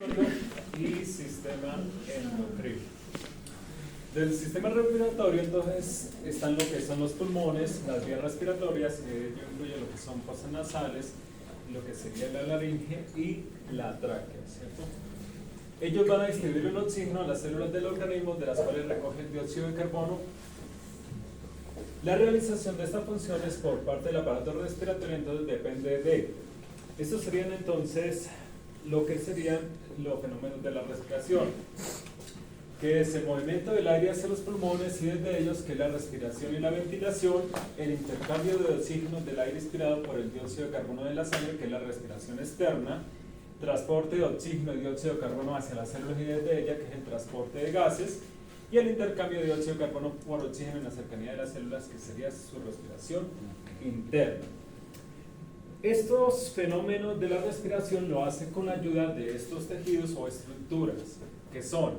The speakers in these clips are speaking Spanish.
Y sistema endocrino. Del sistema respiratorio entonces están lo que son los pulmones, las vías respiratorias, que incluye lo que son fosas nasales, lo que sería la laringe y la tráquea, ¿cierto? Ellos van a distribuir el oxígeno a las células del organismo, de las cuales recogen dióxido de carbono. La realización de esta función es por parte del aparato respiratorio, entonces depende de. Estos serían entonces lo que serían los fenómenos de la respiración, que es el movimiento del aire hacia los pulmones y desde ellos, que es la respiración y la ventilación, el intercambio de oxígeno del aire inspirado por el dióxido de carbono de la sangre, que es la respiración externa, transporte de oxígeno y dióxido de carbono hacia las células y desde ellas, que es el transporte de gases, y el intercambio de dióxido de carbono por oxígeno en la cercanía de las células, que sería su respiración interna. Estos fenómenos de la respiración lo hace con la ayuda de estos tejidos o estructuras, que son,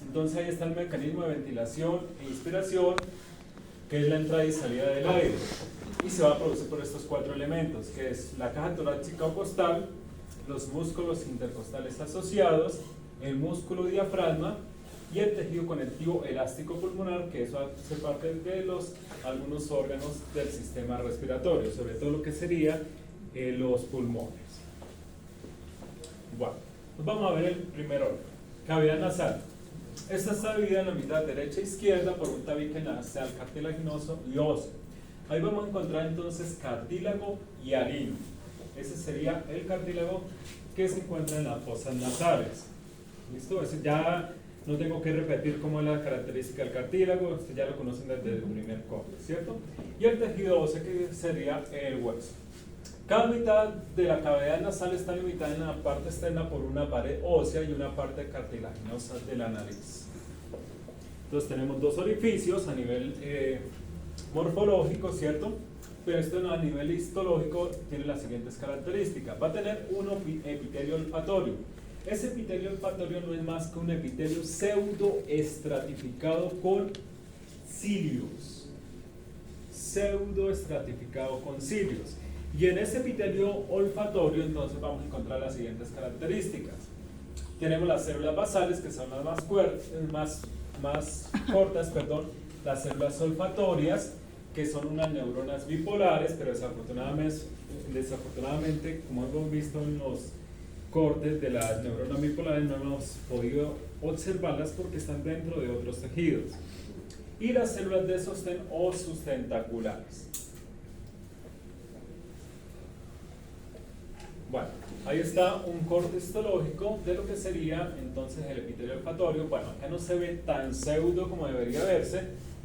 entonces ahí está el mecanismo de ventilación e inspiración, que es la entrada y salida del aire, y se va a producir por estos cuatro elementos, que es la caja torácica o costal, los músculos intercostales asociados, el músculo diafragma y el tejido conectivo elástico pulmonar, que eso hace parte de algunos órganos del sistema respiratorio, sobre todo lo que sería los pulmones. Bueno, pues vamos a ver el primer órgano, cavidad nasal. Esta está dividida en la mitad derecha e izquierda por un tabique nasal cartilaginoso y óseo. Ahí vamos a encontrar entonces cartílago y harina. Ese sería el cartílago que se encuentra en las fosas nasales. ¿Listo? Ese ya no tengo que repetir cómo es la característica del cartílago, este ya lo conocen desde el primer corte, ¿cierto? Y el tejido óseo, que sería el hueso. Cada mitad de la cavidad nasal está limitada en la parte externa por una pared ósea y una parte cartilaginosa de la nariz. Entonces tenemos dos orificios a nivel morfológico, ¿cierto? Pero esto a nivel histológico tiene las siguientes características. Va a tener un epitelio olfatorio. Ese epitelio olfatorio no es más que un epitelio pseudoestratificado con cilios. Pseudoestratificado con cilios. Y en ese epitelio olfatorio entonces vamos a encontrar las siguientes características. Tenemos las células basales, que son las más cortas, las células olfatorias, que son unas neuronas bipolares, pero desafortunadamente, como hemos visto en los cortes de las neuronas bipolares, no hemos podido observarlas porque están dentro de otros tejidos. Y las células de sostén o sustentaculares. Bueno, ahí está un corte histológico de lo que sería entonces el epitelio olfatorio. Bueno, acá no se ve tan pseudo como debería verse,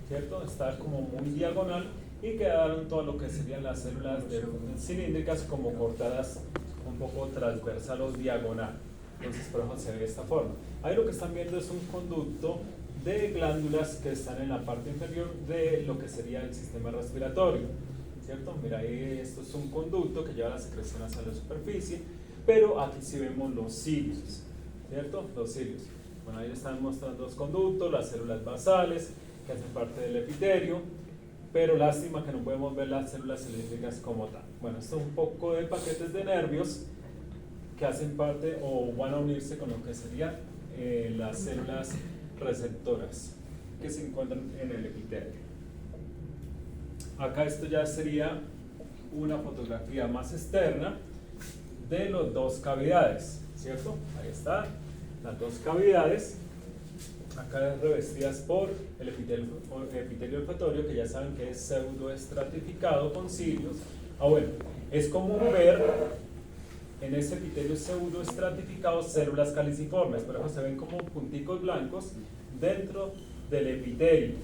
¿cierto? Está como muy diagonal y quedaron todo lo que serían las células cilíndricas como cortadas un poco transversal o diagonal. Entonces por eso se ve de esta forma. Ahí lo que están viendo es un conducto de glándulas que están en la parte inferior de lo que sería el sistema respiratorio, ¿cierto? Mira, ahí esto es un conducto que lleva la secreción hacia la superficie, pero aquí sí vemos los cilios, ¿cierto? Los cilios. Bueno, ahí están mostrando los conductos, las células basales, que hacen parte del epitelio, pero lástima que no podemos ver las células cilíndricas como tal. Bueno, esto es un poco de paquetes de nervios que hacen parte o van a unirse con lo que serían las células receptoras que se encuentran en el epitelio. Acá esto ya sería una fotografía más externa de las dos cavidades, ¿cierto? Ahí está, las dos cavidades, acá revestidas por el epitelio olfatorio, que ya saben que es pseudoestratificado con cilios. Bueno, es común ver en ese epitelio pseudoestratificado células caliciformes, por eso se ven como punticos blancos dentro del epitelio.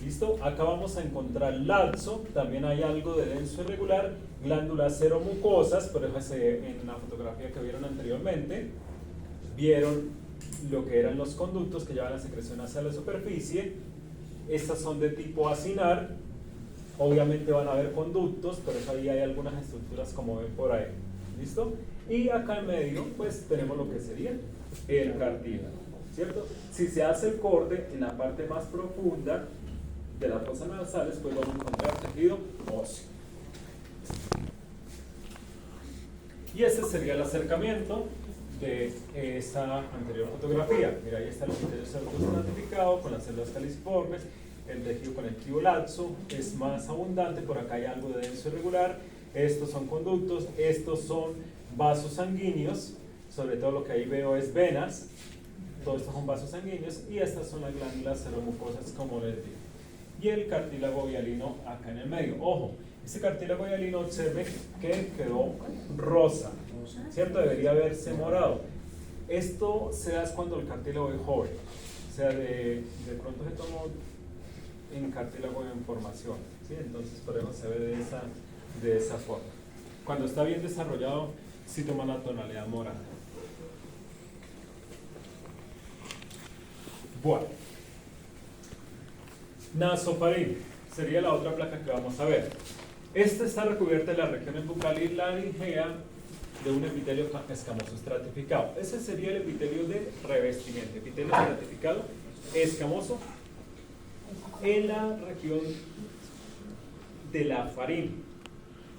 ¿Listo? Acá vamos a encontrar laxo, también hay algo de denso irregular, glándulas seromucosas, por eso en la fotografía que vieron anteriormente, vieron lo que eran los conductos que llevan la secreción hacia la superficie. Estas son de tipo acinar, obviamente van a haber conductos, por eso ahí hay algunas estructuras como ven por ahí. ¿Listo? Y acá en medio, pues tenemos lo que sería el cartílago, ¿cierto? Si se hace el corte en la parte más profunda de las fosas nasales, pues vamos a encontrar tejido óseo. Y este sería el acercamiento de esa anterior fotografía. Mira, ahí está el epitelio pseudoestratificado con las células caliciformes, el tejido conectivo laxo es más abundante, por acá hay algo de denso irregular, estos son conductos, estos son vasos sanguíneos, sobre todo lo que ahí veo es venas, todos estos son vasos sanguíneos y estas son las glándulas seromucosas como les digo. Y el cartílago hialino acá en el medio. Ojo, este cartílago hialino observe que quedó rosa, ¿cierto? Debería haberse morado. Esto se da cuando el cartílago es joven, o sea, de pronto se tomó en cartílago en formación, ¿sí? Entonces por eso se ve de esa forma. Cuando está bien desarrollado, sí toma la tonalidad morada. Bueno, nasofaringe sería la otra placa que vamos a ver. Esta está recubierta en las regiones bucal y laringea de un epitelio escamoso estratificado. Ese sería el epitelio de revestimiento, epitelio estratificado escamoso en la región de la faringe.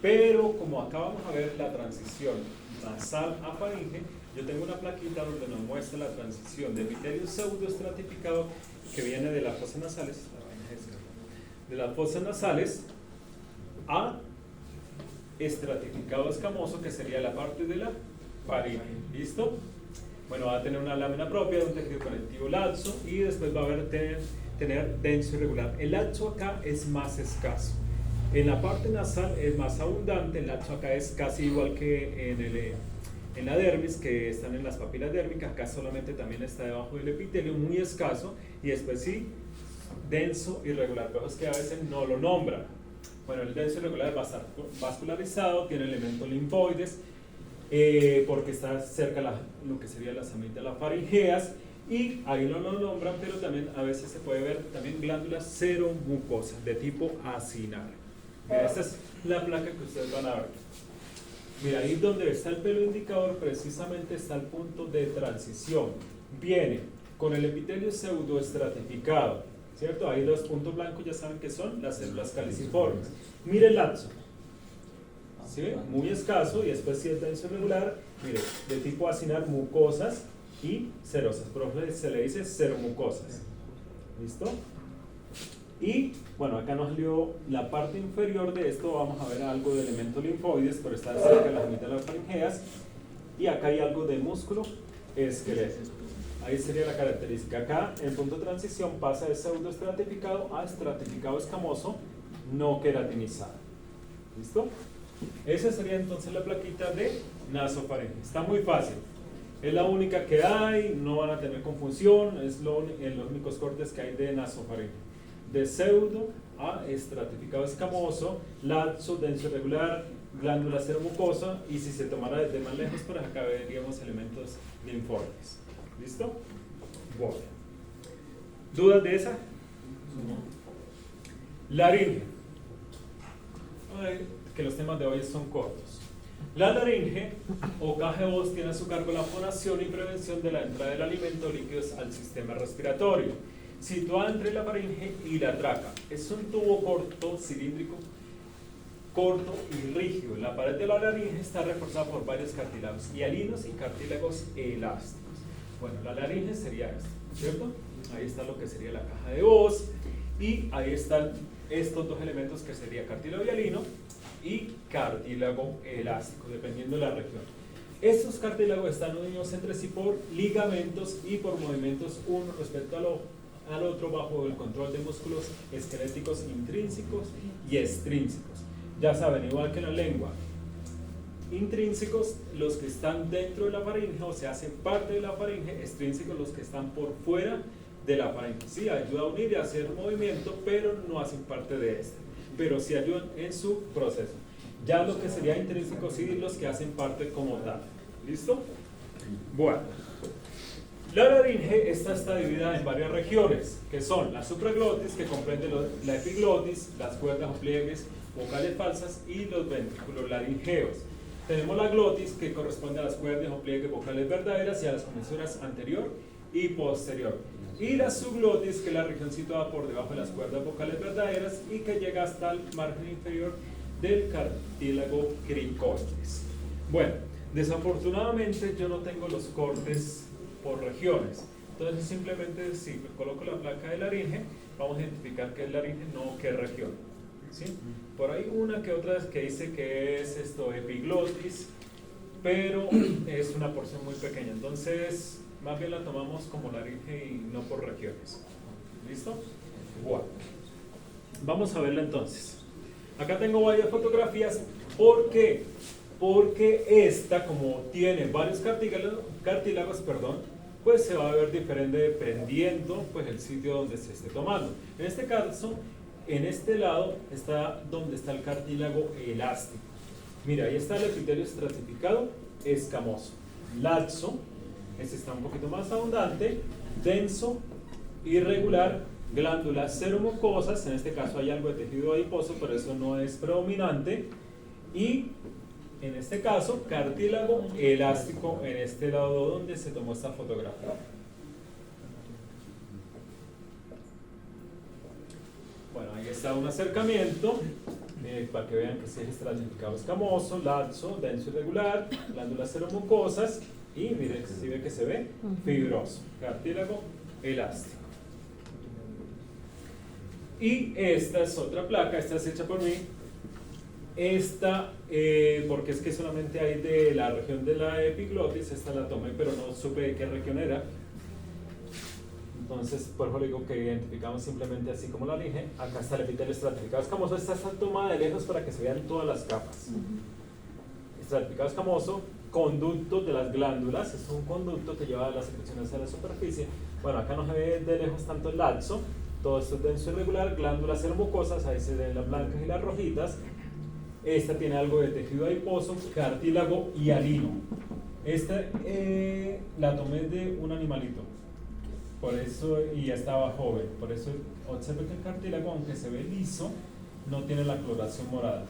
Pero como acá vamos a ver la transición nasal a faringe, yo tengo una plaquita donde nos muestra la transición de epitelio pseudoestratificado que viene de las fosas nasales, a estratificado escamoso, que sería la parte de la faringe. ¿Listo? Bueno, va a tener una lámina propia de un tejido conectivo laxo y después va a tener denso irregular. El laxo acá es más escaso. En la parte nasal es más abundante, el laxo acá es casi igual que en la dermis, que están en las papilas dérmicas, acá solamente también está debajo del epitelio, muy escaso, y después sí, denso irregular, pero es que a veces no lo nombran. Bueno, el denso irregular va a estar vascularizado, tiene elementos linfoides, porque está cerca lo que sería las amígdalas faringeas, y ahí no lo nombran, pero también a veces se puede ver también glándulas seromucosas de tipo acinar. Mira, esta es la placa que ustedes van a ver. Mira, ahí donde está el pelo indicador precisamente está el punto de transición. Viene con el epitelio pseudoestratificado, ¿cierto? Ahí los puntos blancos ya saben que son las células caliciformes. Mire el laxo, ¿sí? Muy escaso, y después si es denso irregular, mire, de tipo acinar, mucosas y serosas, por eso se le dice seromucosas. ¿Listo? Y bueno, acá nos dio la parte inferior de esto, vamos a ver algo de elementos linfoides, pero está cerca de las amígdalas faringeas, y acá hay algo de músculo esquelético. Ahí sería la característica. Acá el punto de transición pasa de pseudoestratificado a estratificado escamoso no queratinizado. ¿Listo? Esa sería entonces la plaquita de nasofaringe. Está muy fácil. Es la única que hay, no van a tener confusión, es los únicos cortes que hay de nasofaringe. De pseudo a estratificado escamoso, laxo, denso irregular, glándula seromucosa, y si se tomara desde más lejos, por acá veríamos elementos linfoides. ¿Listo? Bueno. ¿Dudas de esa? No. Laringe. Que los temas de hoy son cortos. La laringe o caja de voz tiene a su cargo la fonación y prevención de la entrada del alimento líquidos al sistema respiratorio, situada entre la faringe y la tráquea. Es un tubo corto, cilíndrico, corto y rígido. La pared de la laringe está reforzada por varios cartílagos hialinos y cartílagos elásticos. Bueno, la laringe sería esto, ¿cierto? Ahí está lo que sería la caja de voz, y ahí están estos dos elementos que sería cartílago hialino y cartílago elástico, dependiendo de la región. Estos cartílagos están unidos entre sí por ligamentos y por movimientos uno respecto al otro bajo el control de músculos esqueléticos intrínsecos y extrínsecos. Ya saben, igual que en la lengua, intrínsecos los que están dentro de la faringe, o sea, hacen parte de la faringe; extrínsecos los que están por fuera de la faringe. Sí, ayuda a unir y a hacer movimiento, pero no hacen parte de este, pero sí ayudan en su proceso. Ya lo que sería intrínsecos, sí, los que hacen parte como tal. ¿Listo? Bueno, la laringe está dividida en varias regiones, que son la supraglotis, que comprende la epiglotis, las cuerdas o pliegues vocales falsas, y los ventrículos laringeos. Tenemos la glotis, que corresponde a las cuerdas o pliegues vocales verdaderas y a las comisuras anterior y posterior. Y la subglotis, que es la región situada por debajo de las cuerdas vocales verdaderas y que llega hasta el margen inferior del cartílago cricoides. Bueno, Desafortunadamente yo no tengo los cortes por regiones, entonces simplemente si coloco la placa de laringe, vamos a identificar qué es laringe, no qué región, ¿sí? Por ahí una que otra que dice que es epiglotis, pero es una porción muy pequeña, entonces más bien la tomamos como laringe y no por regiones. ¿Listo? Bueno, vamos a verla entonces. Acá tengo varias fotografías. ¿Por qué? Porque esta, como tiene varios cartílagos, pues se va a ver diferente dependiendo pues el sitio donde se esté tomando. En este caso, en este lado está donde está el cartílago elástico. Mira, ahí está el epitelio estratificado escamoso, laxo, este está un poquito más abundante, denso, irregular, glándulas seromucosas, en este caso hay algo de tejido adiposo, pero eso no es predominante, y en este caso cartílago elástico en este lado donde se tomó esta fotografía. Bueno, ahí está un acercamiento para que vean que sí es estratificado escamoso, laxo, denso, irregular, glándulas seromucosas y miren si ve que se ve fibroso, cartílago elástico. Y esta es otra placa, esta es hecha por mí. Esta, porque es que solamente hay de la región de la epiglotis, esta la tomé, pero no supe de qué región era. Entonces, por eso le digo que identificamos simplemente así como la dije. Acá está el epitelio estratificado escamoso. Esta está tomada de lejos para que se vean todas las capas. Estratificado escamoso, conducto de las glándulas, es un conducto que lleva las secreciones a la superficie. Bueno, acá no se ve de lejos tanto el laxo, todo esto es denso irregular, glándulas seromucosas, ahí se ven las blancas y las rojitas. Esta tiene algo de tejido adiposo, cartílago hialino. Esta la tomé de un animalito, por eso, y ya estaba joven, por eso observe que el cartílago, aunque se ve liso, no tiene la coloración morada.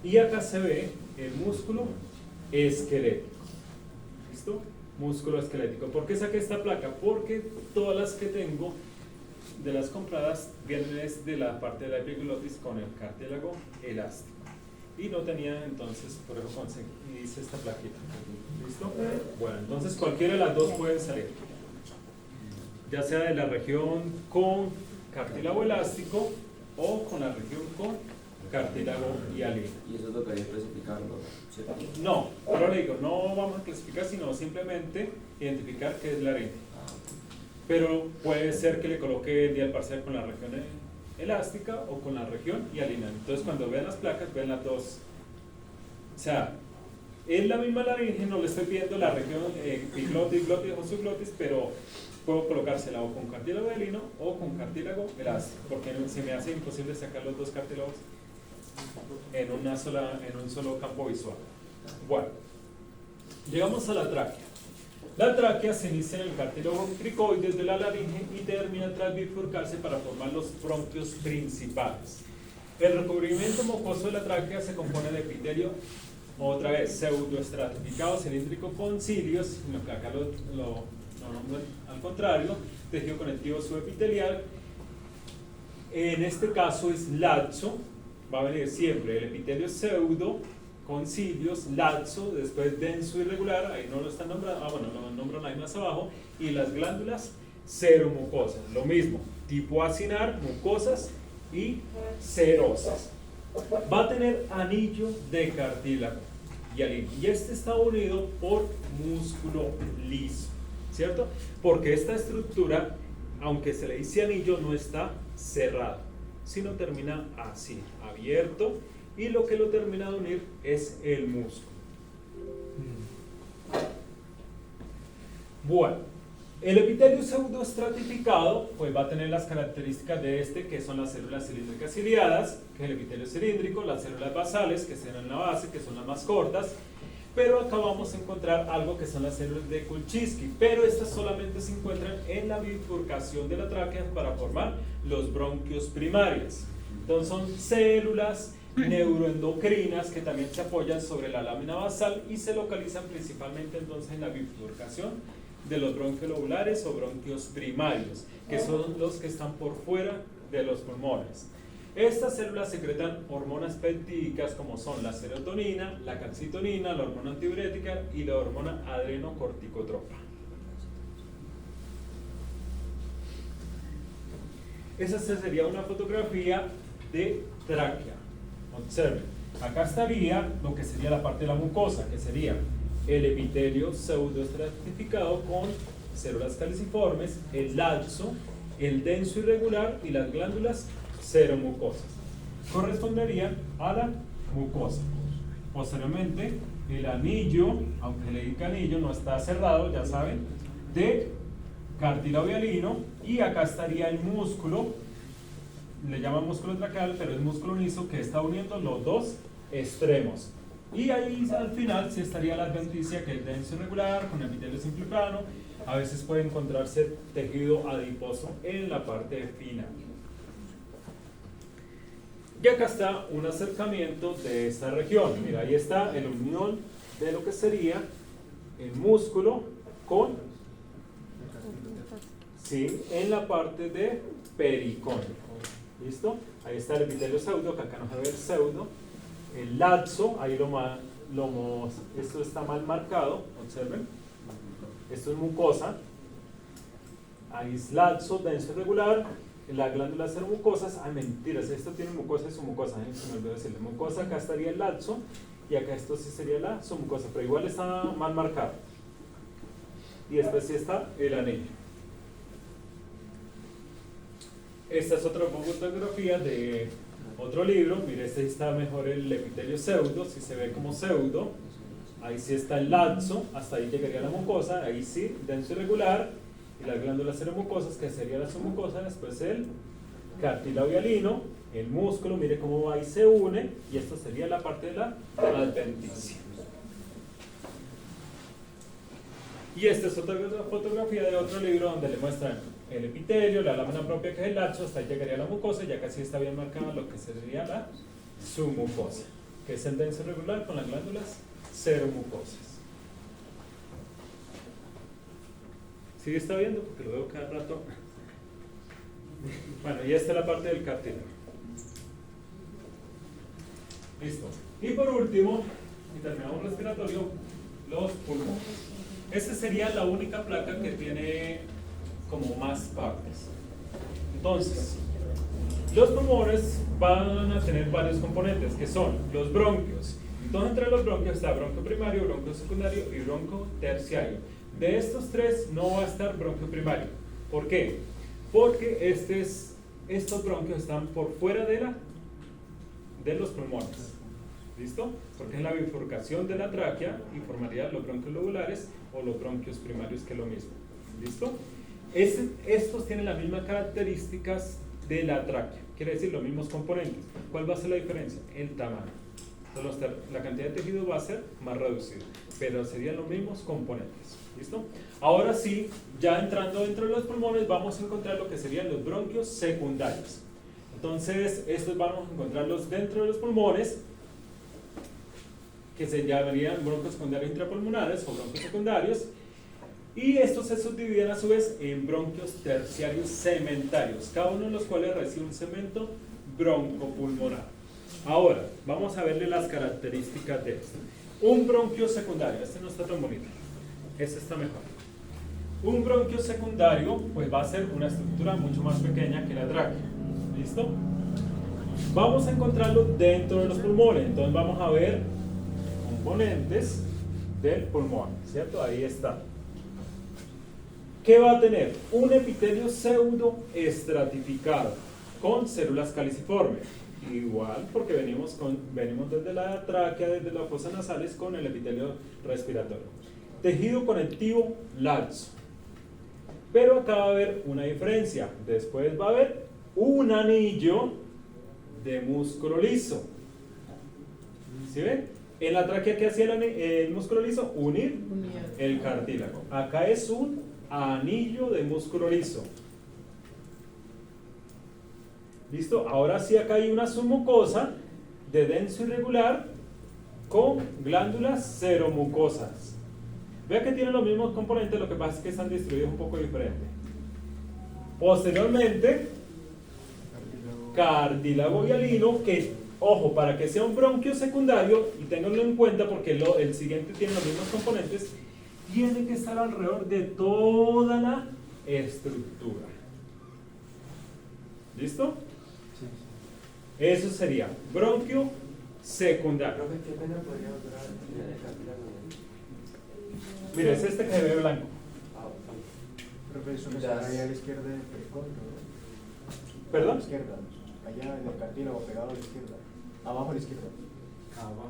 Y acá se ve el músculo esquelético. ¿Listo? Músculo esquelético. ¿Por qué saqué esta placa? Porque todas las que tengo de las compradas vienen de la parte de la epiglotis con el cartílago elástico. Y no tenía, entonces, por eso hice esta plaquita. ¿Listo? Bueno, entonces cualquiera de las dos pueden salir. Ya sea de la región con cartílago elástico o con la región con cartílago hialino. Y eso tocaría especificarlo, ¿cierto? No, pero le digo, no vamos a clasificar, sino simplemente identificar qué es laringe. Pero puede ser que le coloque el dial parcial con la región elástica o con la región hialina. Entonces, cuando vean las placas, ven las dos. O sea, es la misma laringe, no le estoy viendo la región epiglotis, glotis o subglotis, pero puedo colocársela o con cartílago hialino o con cartílago elástico, porque se me hace imposible sacar los dos cartílagos en un solo campo visual. Bueno, llegamos a la tráquea. La tráquea se inicia en el cartílago cricoides de la laringe y termina tras bifurcarse para formar los bronquios principales. El recubrimiento mucoso de la tráquea se compone de epitelio, otra vez pseudoestratificado cilíndrico con cilios, lo que acá lo nombran al contrario, tejido conectivo subepitelial. En este caso es laxo, va a venir siempre el epitelio pseudo con cilios, laxo, después denso irregular, ahí no lo están nombrando, bueno, lo nombran ahí más abajo, y las glándulas seromucosas, lo mismo, tipo acinar, mucosas y serosas. Va a tener anillo de cartílago hialino, y este está unido por músculo liso, ¿cierto? Porque esta estructura, aunque se le dice anillo, no está cerrado, sino termina así, abierto, y lo que lo termina de unir es el músculo. Bueno, el epitelio pseudoestratificado pues va a tener las características de este, que son las células cilíndricas ciliadas, que es el epitelio cilíndrico, las células basales, que están en la base, que son las más cortas, pero acá vamos a encontrar algo que son las células de Kulczynski, pero estas solamente se encuentran en la bifurcación de la tráquea para formar los bronquios primarios. Entonces son células neuroendocrinas que también se apoyan sobre la lámina basal y se localizan principalmente entonces en la bifurcación de los bronquios lobulares o bronquios primarios, que son los que están por fuera de los pulmones. Estas células secretan hormonas peptídicas como son la serotonina, la calcitonina, la hormona antidiurética y la hormona adrenocorticotropa. Esa sería una fotografía de tráquea. Observen, acá estaría lo que sería la parte de la mucosa, que sería el epitelio pseudoestratificado con células caliciformes, el laxo, el denso irregular y las glándulas seromucosas. Corresponderían a la mucosa. Posteriormente, el anillo, aunque le diga anillo, no está cerrado, ya saben, de cartílago hialino, y acá estaría el músculo, le llaman músculo traqueal, pero es músculo liso que está uniendo los dos extremos. Y ahí al final sí estaría la adventicia, que es denso irregular, con epitelio simple plano. A veces puede encontrarse tejido adiposo en la parte fina. Y acá está un acercamiento de esta región. Mira, ahí está la unión de lo que sería el músculo con, sí, en la parte de periconio. ¿Listo? Ahí está el epitelio pseudo, que acá no se ve el pseudo. El laxo, ahí esto está mal marcado, observen. Esto es mucosa. Ahí es laxo, denso irregular. Las glándulas seromucosas, mentiras, esto tiene mucosa y submucosa, se me olvidó decirle. Mucosa, acá estaría el laxo, y acá esto sí sería la submucosa, pero igual está mal marcado. Y después sí está el anillo. Esta es otra fotografía de otro libro. Mire, este está mejor el epitelio pseudo, si se ve como pseudo. Ahí sí está el laxo, hasta ahí llegaría la mucosa, ahí sí, denso irregular, y las glándulas seromucosas, que sería la submucosa, después el cartílago hialino, el músculo, mire cómo va y se une, y esto sería la parte de la adventicia. Y esta es otra fotografía de otro libro donde le muestran el epitelio, la lámina propia, que es el laxo, hasta ahí llegaría la mucosa, ya casi está bien marcada lo que sería la submucosa, que es el denso irregular con las glándulas seromucosas. ¿Sí está viendo? Porque lo veo cada rato. Bueno, y esta es la parte del cartílago. Listo. Y por último, y terminamos respiratorio, los pulmones. Esta sería la única placa que tiene como más partes. Entonces, los pulmones van a tener varios componentes, que son los bronquios. Entonces, entre los bronquios está bronquio primario, bronquio secundario y bronquio terciario. De estos tres no va a estar bronquio primario. ¿Por qué? Porque estos bronquios están por fuera de los pulmones. ¿Listo? Porque es la bifurcación de la tráquea y formaría los bronquios lobulares o los bronquios primarios, que es lo mismo. ¿Listo? Estos tienen las mismas características de la tráquea, quiere decir los mismos componentes. ¿Cuál va a ser la diferencia? El tamaño. Entonces, la cantidad de tejido va a ser más reducida, pero serían los mismos componentes. ¿Listo? Ahora sí, ya entrando dentro de los pulmones, vamos a encontrar lo que serían los bronquios secundarios. Entonces, estos vamos a encontrarlos dentro de los pulmones, que se llamarían bronquios secundarios intrapulmonares o bronquios secundarios, y estos se subdividen a su vez en bronquios terciarios cementarios, cada uno de los cuales recibe un cemento broncopulmonar. Ahora, vamos a verle las características de esto. Un bronquio secundario, este no está tan bonito, este está mejor. Un bronquio secundario pues va a ser una estructura mucho más pequeña que la tráquea. ¿Listo? Vamos a encontrarlo dentro de los pulmones, entonces vamos a ver componentes del pulmón, ¿cierto? Ahí está. ¿Qué va a tener? Un epitelio pseudo estratificado con células caliciformes. Igual, porque venimos desde la tráquea, desde las fosas nasales con el epitelio respiratorio. Tejido conectivo laxo. Pero acá va a haber una diferencia. Después va a haber un anillo de músculo liso. ¿Sí ven? En la tráquea, ¿qué hacía el músculo liso? Unir el cartílago. Acá es un anillo de músculo liso. ¿Listo? Ahora sí, acá hay una submucosa de denso irregular con glándulas seromucosas. Vea que tienen los mismos componentes, lo que pasa es que están distribuidos un poco diferente. Posteriormente, cartílago hialino, que, ojo, para que sea un bronquio secundario, y ténganlo en cuenta porque el siguiente tiene los mismos componentes, tiene que estar alrededor de toda la estructura. ¿Listo? Eso sería bronquio secundario. Profe, ¿qué pena podría durar el cartílago? Mira, es este que se ve blanco. Profe, eso que Las- está ahí a la izquierda del pericón, ¿no? ¿Perdón? A la izquierda, allá en el cartílago pegado a la izquierda. Abajo a la izquierda. Abajo.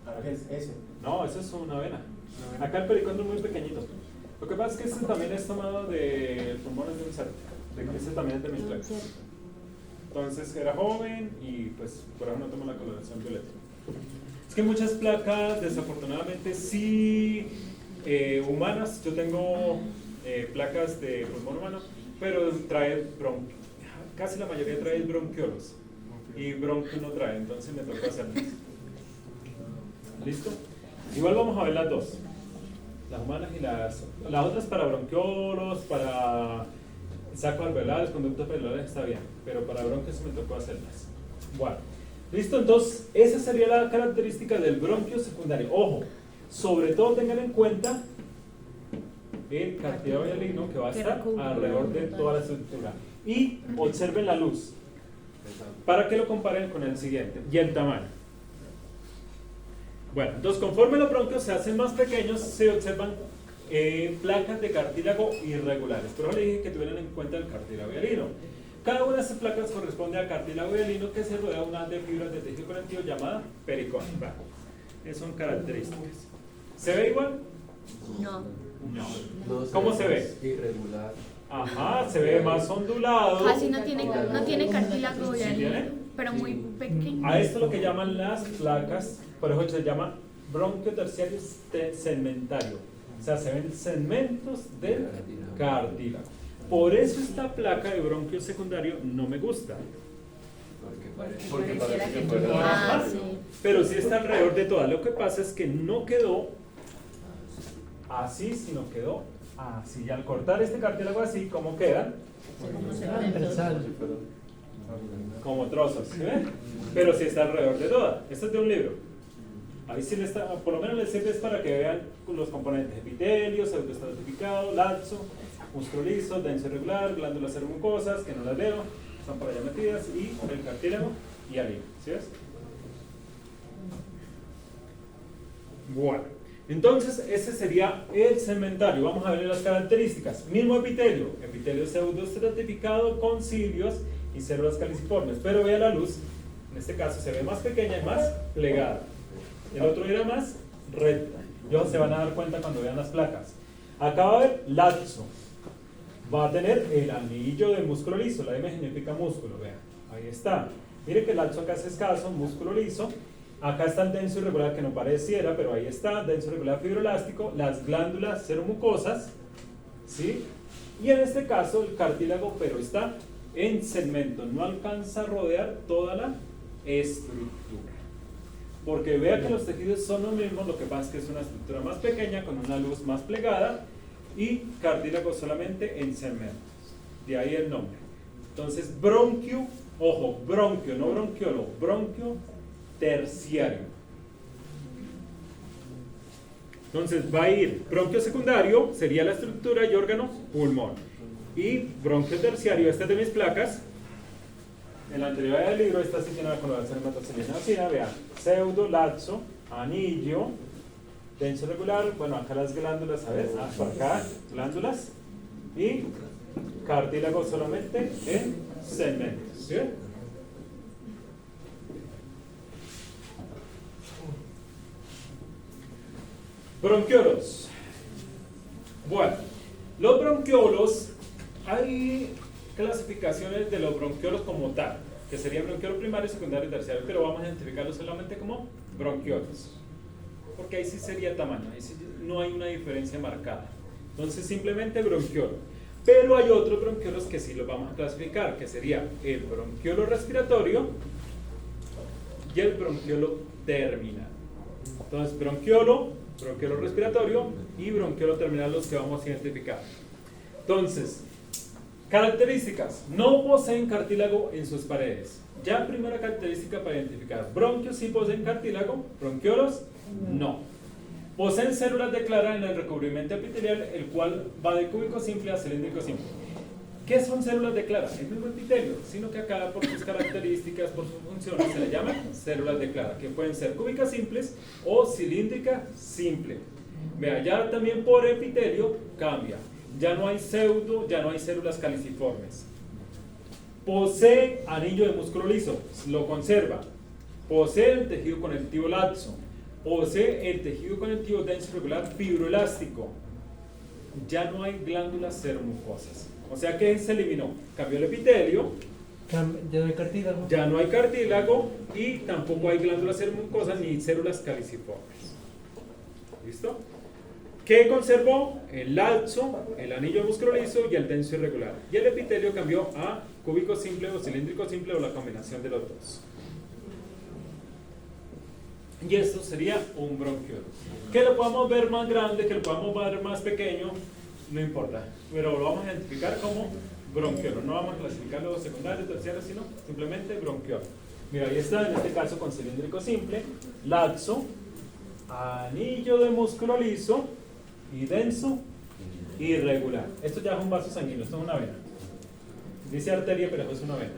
Ahora que es ese. No, eso es una vena. Acá el pericondrio es muy pequeñito. Lo que pasa es que este también es tomado de pulmones de un cerdo. Ese también es de mis placas. Entonces era joven y pues por ahora no tomo la coloración violeta. Es que muchas placas, desafortunadamente, sí humanas. Yo tengo placas de pulmón humano, pero trae bronquio. Casi la mayoría trae bronquiolos. Y bronquio no trae, entonces me tocó hacerlas. ¿Listo? Igual vamos a ver las dos. Las humanas y las otras para bronquiolos, para sacos alveolares, conductos alveolares está bien, pero para bronquios sí me tocó hacerlas. Bueno, listo, entonces esa sería la característica del bronquio secundario. Ojo, sobre todo tengan en cuenta el cartílago hialino que va a estar alrededor de toda la estructura. Y observen la luz, para que lo comparen con el siguiente, y el tamaño. Bueno, entonces conforme los bronquios se hacen más pequeños, se observan placas de cartílago irregulares. Pero le dije que tuvieran en cuenta el cartílago hialino. Cada una de estas placas corresponde a cartílago hialino que se rodea una de fibras de tejido conectivo llamada pericón. Esas son características. ¿Se ve igual? No. No. ¿Cómo se ve? Irregular. Ajá, se ve más ondulado. Casi no tiene cartílago ¿Sí tiene? hialino, pero muy pequeño. A esto lo que llaman las placas, por eso se llama bronquio terciario segmentario. O sea, se ven segmentos del cartílago. Por eso esta placa de bronquio secundario no me gusta. Porque parece que Ah, Ajá. sí. Pero sí está alrededor de toda. Lo que pasa es que no quedó así, sino quedó así. Y al cortar este cartílago así, ¿cómo quedan? Como trozos, ¿sí ven? Pero sí está alrededor de toda. Esto es de un libro. Ahí sí le está, por lo menos les sirve es para que vean los componentes: epitelio, pseudoestratificado, laxo, músculo liso, denso irregular, glándulas seromucosas, que no las veo, están por allá metidas, y el cartílago y hialino. ¿Sí ves? Bueno, entonces ese sería el segmentario. Vamos a ver las características. Mismo epitelio, epitelio pseudoestratificado con cilios y células caliciformes, pero vea la luz, en este caso se ve más pequeña y más plegada. El otro era más recta. Ellos se van a dar cuenta cuando vean las placas. Acá va a haber laxo. Va a tener el anillo del músculo liso. La M significa músculo, vean. Ahí está. Mire que el laxo acá es escaso, músculo liso. Acá está el denso irregular que no pareciera, pero ahí está, denso irregular fibroelástico, las glándulas seromucosas, ¿sí? Y en este caso el cartílago, pero está en segmento, no alcanza a rodear toda la estructura. Porque vea que los tejidos son los mismos, lo que pasa es que es una estructura más pequeña, con una luz más plegada, y cartílago solamente en segmentos. De ahí el nombre. Entonces, bronquio, ojo, bronquio, no bronquiolo, bronquio terciario. Entonces va a ir bronquio secundario, sería la estructura y órgano pulmón. Y bronquio terciario, este es de mis placas. En la anterior del libro, esta sí tiene la coloración de metocilina, vean, pseudo, laxo, anillo, denso regular, bueno, acá las glándulas, a ver, por acá, glándulas, y cartílago solamente en segmentos, ¿sí? Bronquiolos. Bueno, los bronquiolos, hay clasificaciones de los bronquiolos como tal, que serían bronquiolo primario, secundario y terciario, pero vamos a identificarlos solamente como bronquiolos, porque ahí sí sería tamaño, ahí sí no hay una diferencia marcada. Entonces simplemente bronquiolo. Pero hay otros bronquiolos que sí los vamos a clasificar, que sería el bronquiolo respiratorio y el bronquiolo terminal. Entonces bronquiolo respiratorio y bronquiolo terminal, los que vamos a identificar. Entonces, Características. No poseen cartílago en sus paredes. Ya primera característica para identificar. Bronquios sí poseen cartílago, bronquiolos no. Poseen células de clara en el recubrimiento epitelial, el cual va de cúbico simple a cilíndrico simple. ¿Qué son células de clara? El mismo epitelio, sino que acá por sus características, por sus funciones, se le llaman células de clara, que pueden ser cúbicas simples o cilíndrica simple. Vea, ya también por epitelio cambia. Ya no hay pseudo, ya no hay células caliciformes. Posee anillo de músculo liso, lo conserva. Posee el tejido conectivo laxo. Posee el tejido conectivo denso irregular fibroelástico. Ya no hay glándulas seromucosas. O sea que se eliminó. Cambió el epitelio. Ya no hay cartílago. Ya no hay cartílago y tampoco hay glándulas seromucosas ni células caliciformes. ¿Listo? ¿Qué conservó? El laxo, el anillo de músculo liso y el denso irregular. Y el epitelio cambió a cúbico simple o cilíndrico simple o la combinación de los dos. Y esto sería un bronquiolo. Que lo podamos ver más grande, que lo podamos ver más pequeño, no importa. Pero lo vamos a identificar como bronquiolo. No vamos a clasificarlo secundario, terciario, sino simplemente bronquiolo. Mira, ahí está, en este caso con cilíndrico simple, laxo, anillo de músculo liso y denso irregular. Esto ya es un vaso sanguíneo, esto es una vena. Dice arteria, pero esto es una vena.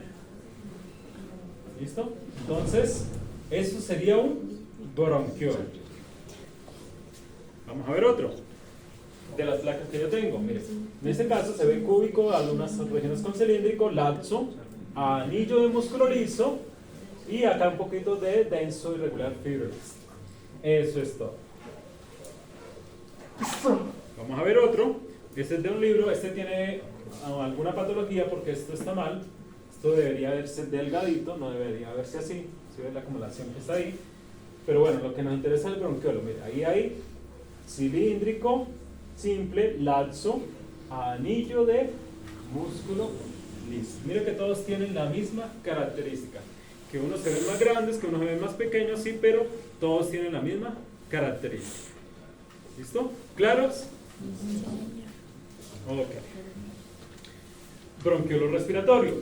¿Listo? Entonces, eso sería un bronquiolo. Vamos a ver otro de las placas que yo tengo. Mire, en este caso se ve cúbico, algunas regiones con cilíndrico, laxo, anillo de músculo liso y acá un poquito de denso irregular fibroelástico. Eso es todo. Vamos a ver otro. Este es de un libro. Este tiene alguna patología porque esto está mal. Esto debería verse delgadito, no debería verse así. Si ves la acumulación que está ahí. Pero bueno, lo que nos interesa es el bronquiolo. Mira, ahí hay cilíndrico, simple, laxo, anillo de músculo liso. Mira que todos tienen la misma característica. Que unos se ven más grandes, que unos se ven más pequeños, sí, pero todos tienen la misma característica. ¿Listo? ¿Claros? Ok. Bronquiolo respiratorio.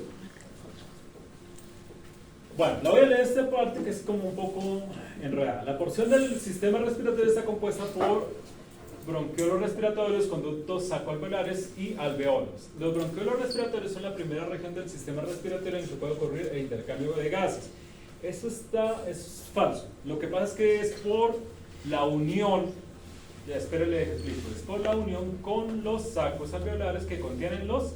Bueno, la voy a leer esta parte que es como un poco enredada. La porción del sistema respiratorio está compuesta por bronquiolos respiratorios, conductos sacoalveolares y alveolos. Los bronquiolos respiratorios son la primera región del sistema respiratorio en que puede ocurrir el intercambio de gases. Eso es falso. Lo que pasa es que es por la unión, ya espero le explico, es por la unión con los sacos alveolares que contienen los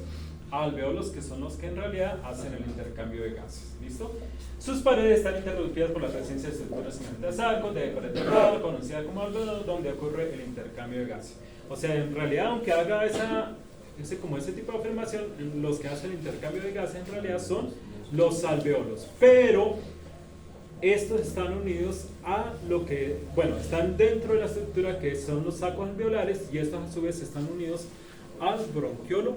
alveolos, que son los que en realidad hacen el intercambio de gases. ¿Listo? Sus paredes están interrumpidas por la presencia de estructuras semejantes a sacos de pared delgada, conocida como alveolo, donde ocurre el intercambio de gases. O sea, en realidad, aunque haga ese tipo de afirmación, los que hacen el intercambio de gases en realidad son los alveolos. Pero estos están unidos a lo que, bueno, están dentro de la estructura que son los sacos alveolares, y estos a su vez están unidos al bronquiolo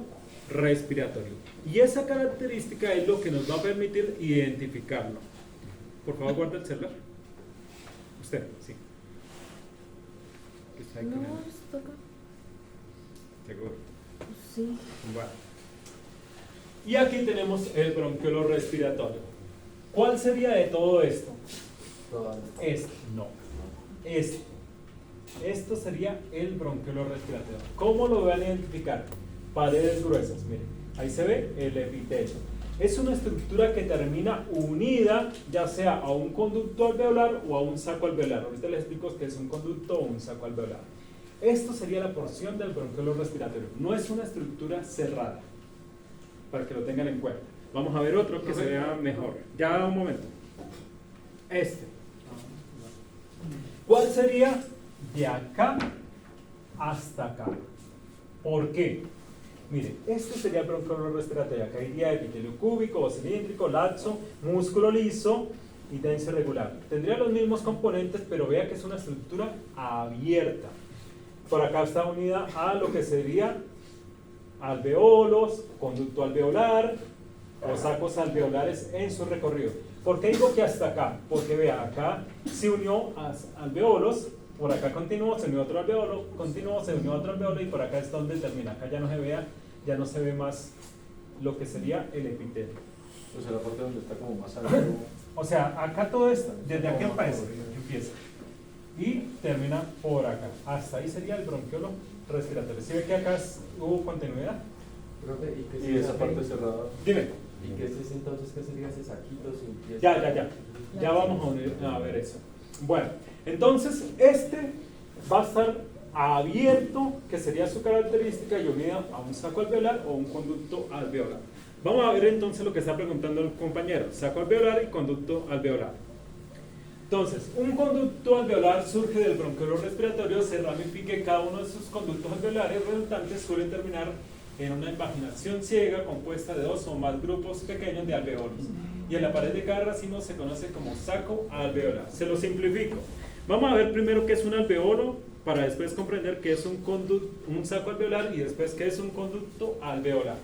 respiratorio. Y esa característica es lo que nos va a permitir identificarlo. Por favor, guarda el celular. Usted, sí. ¿Qué está ahí con él? No, esto acá. ¿Seguro? Sí. Bueno. Y aquí tenemos el bronquiolo respiratorio. ¿Cuál sería de todo esto? Esto, no. Esto sería el bronquiolo respiratorio. ¿Cómo lo van a identificar? Paredes gruesas, miren, ahí se ve el epitelio. Es una estructura que termina unida ya sea a un conducto alveolar o a un saco alveolar. Ahorita les explico qué es un conducto o un saco alveolar. Esto sería la porción del bronquiolo respiratorio. No es una estructura cerrada, para que lo tengan en cuenta. Vamos a ver otro que se vea mejor. Ya un momento. Este. ¿Cuál sería de acá hasta acá? ¿Por qué? Mire, este sería el bronquiolo respiratorio. Acá iría epitelio cúbico o cilíndrico, laxo, músculo liso y denso irregular. Tendría los mismos componentes, pero vea que es una estructura abierta. Por acá está unida a lo que sería alveolos, conducto alveolar o sacos alveolares en su recorrido. ¿Por qué digo que hasta acá? Porque vea, acá se unió a alveolos. Por acá continuó, se unió otro alveolo, continuó, se unió otro alveolo y por acá es donde termina. Acá ya no se ve más lo que sería el epitelio. O sea, la parte donde está como más alto. O sea, acá todo esto, desde aquí empieza, y termina por acá. Hasta ahí sería el bronquiolo respiratorio. ¿Sí ve que acá hubo continuidad? Profe, ¿y qué Y esa parte cerrada. Dime. ¿Y qué es ese entonces? ¿Qué sería ese saquito sin pies? Ya vamos a ver eso. Bueno, entonces este va a estar abierto, que sería su característica, y unida a un saco alveolar o un conducto alveolar. Vamos a ver entonces lo que está preguntando el compañero: saco alveolar y conducto alveolar. Entonces, un conducto alveolar surge del bronquiolo respiratorio, se ramifica y cada uno de sus conductos alveolares resultantes suele terminar en una invaginación ciega compuesta de 2 o más grupos pequeños de alveolos. Y en la pared de cada racimo se conoce como saco alveolar. Se lo simplifico. Vamos a ver primero qué es un alveolo, para después comprender qué es un saco alveolar y después qué es un conducto alveolar.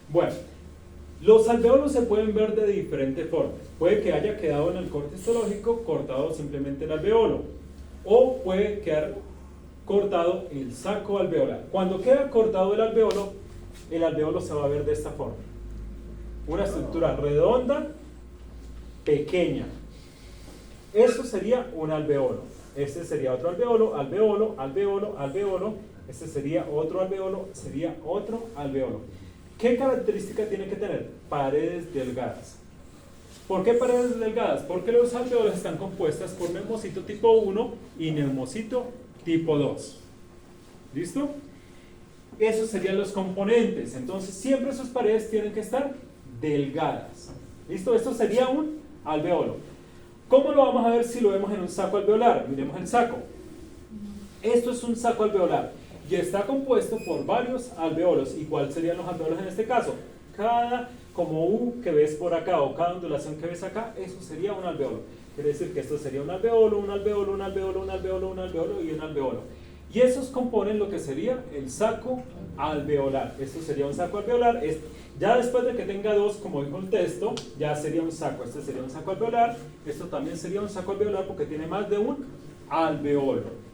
Bueno, los alveolos se pueden ver de diferentes formas. Puede que haya quedado en el corte histológico cortado simplemente el alveolo, o puede quedar cortado el saco alveolar. Cuando queda cortado el alveolo se va a ver de esta forma: una estructura redonda, pequeña. Eso sería un alveolo. Este sería otro alveolo, alveolo, alveolo, alveolo. Este sería otro alveolo, sería otro alveolo. ¿Qué característica tiene que tener? Paredes delgadas. ¿Por qué paredes delgadas? Porque los alveolos están compuestas por neumocito tipo 1 y neumocito tipo 2. ¿Listo? Esos serían los componentes. Entonces siempre sus paredes tienen que estar delgadas. ¿Listo? Esto sería un alveolo. ¿Cómo lo vamos a ver si lo vemos en un saco alveolar? Miremos el saco. Esto es un saco alveolar y está compuesto por varios alveolos. ¿Y cuáles serían los alveolos en este caso? Cada como U que ves por acá o cada ondulación que ves acá, eso sería un alveolo. Quiere decir que esto sería un alveolo, un alveolo, un alveolo, un alveolo, un alveolo y un alveolo. Y esos componen lo que sería el saco alveolar. Esto sería un saco alveolar. Ya después de que tenga 2, como dijo el texto, ya sería un saco. Este sería un saco alveolar. Esto también sería un saco alveolar porque tiene más de un alveolo.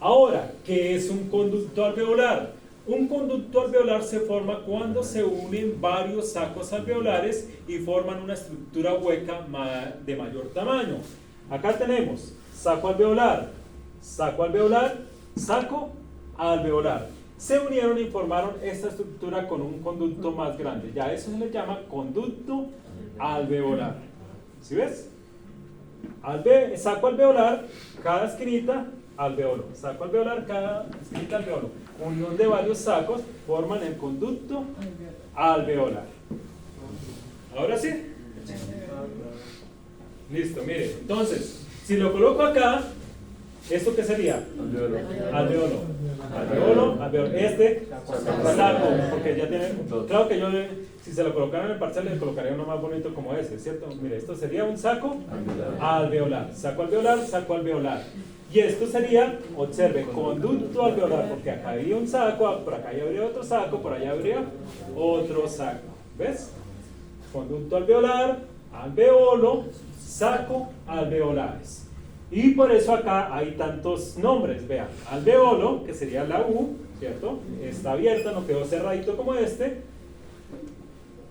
Ahora, ¿qué es un conducto alveolar? Un conducto alveolar se forma cuando se unen varios sacos alveolares y forman una estructura hueca de mayor tamaño. Acá tenemos saco alveolar, saco alveolar, saco alveolar. Se unieron y formaron esta estructura con un conducto más grande. Ya eso se le llama conducto alveolar. ¿Sí ves? Saco alveolar, cada esquinita alveolo. Saco alveolar, cada esquinita alveolo. Unión de varios sacos forman el conducto alveolar. ¿Ahora sí? Listo, mire. Entonces, si lo coloco acá, ¿esto qué sería? Alveolo. Alveolo. Alveolo, alveolo. Este, saco, porque ya tiene. Claro que yo, si se lo colocara en el parcial, le colocaría uno más bonito como ese, ¿cierto? Mire, esto sería un saco alveolar. Saco alveolar, saco alveolar. Y esto sería, observe, conducto alveolar, porque acá habría un saco, por acá habría otro saco, por allá habría otro saco. ¿Ves? Conducto alveolar, alveolo, saco alveolares. Y por eso acá hay tantos nombres. Vean, alveolo, que sería la U, ¿cierto? Está abierta, no quedó cerradito como este.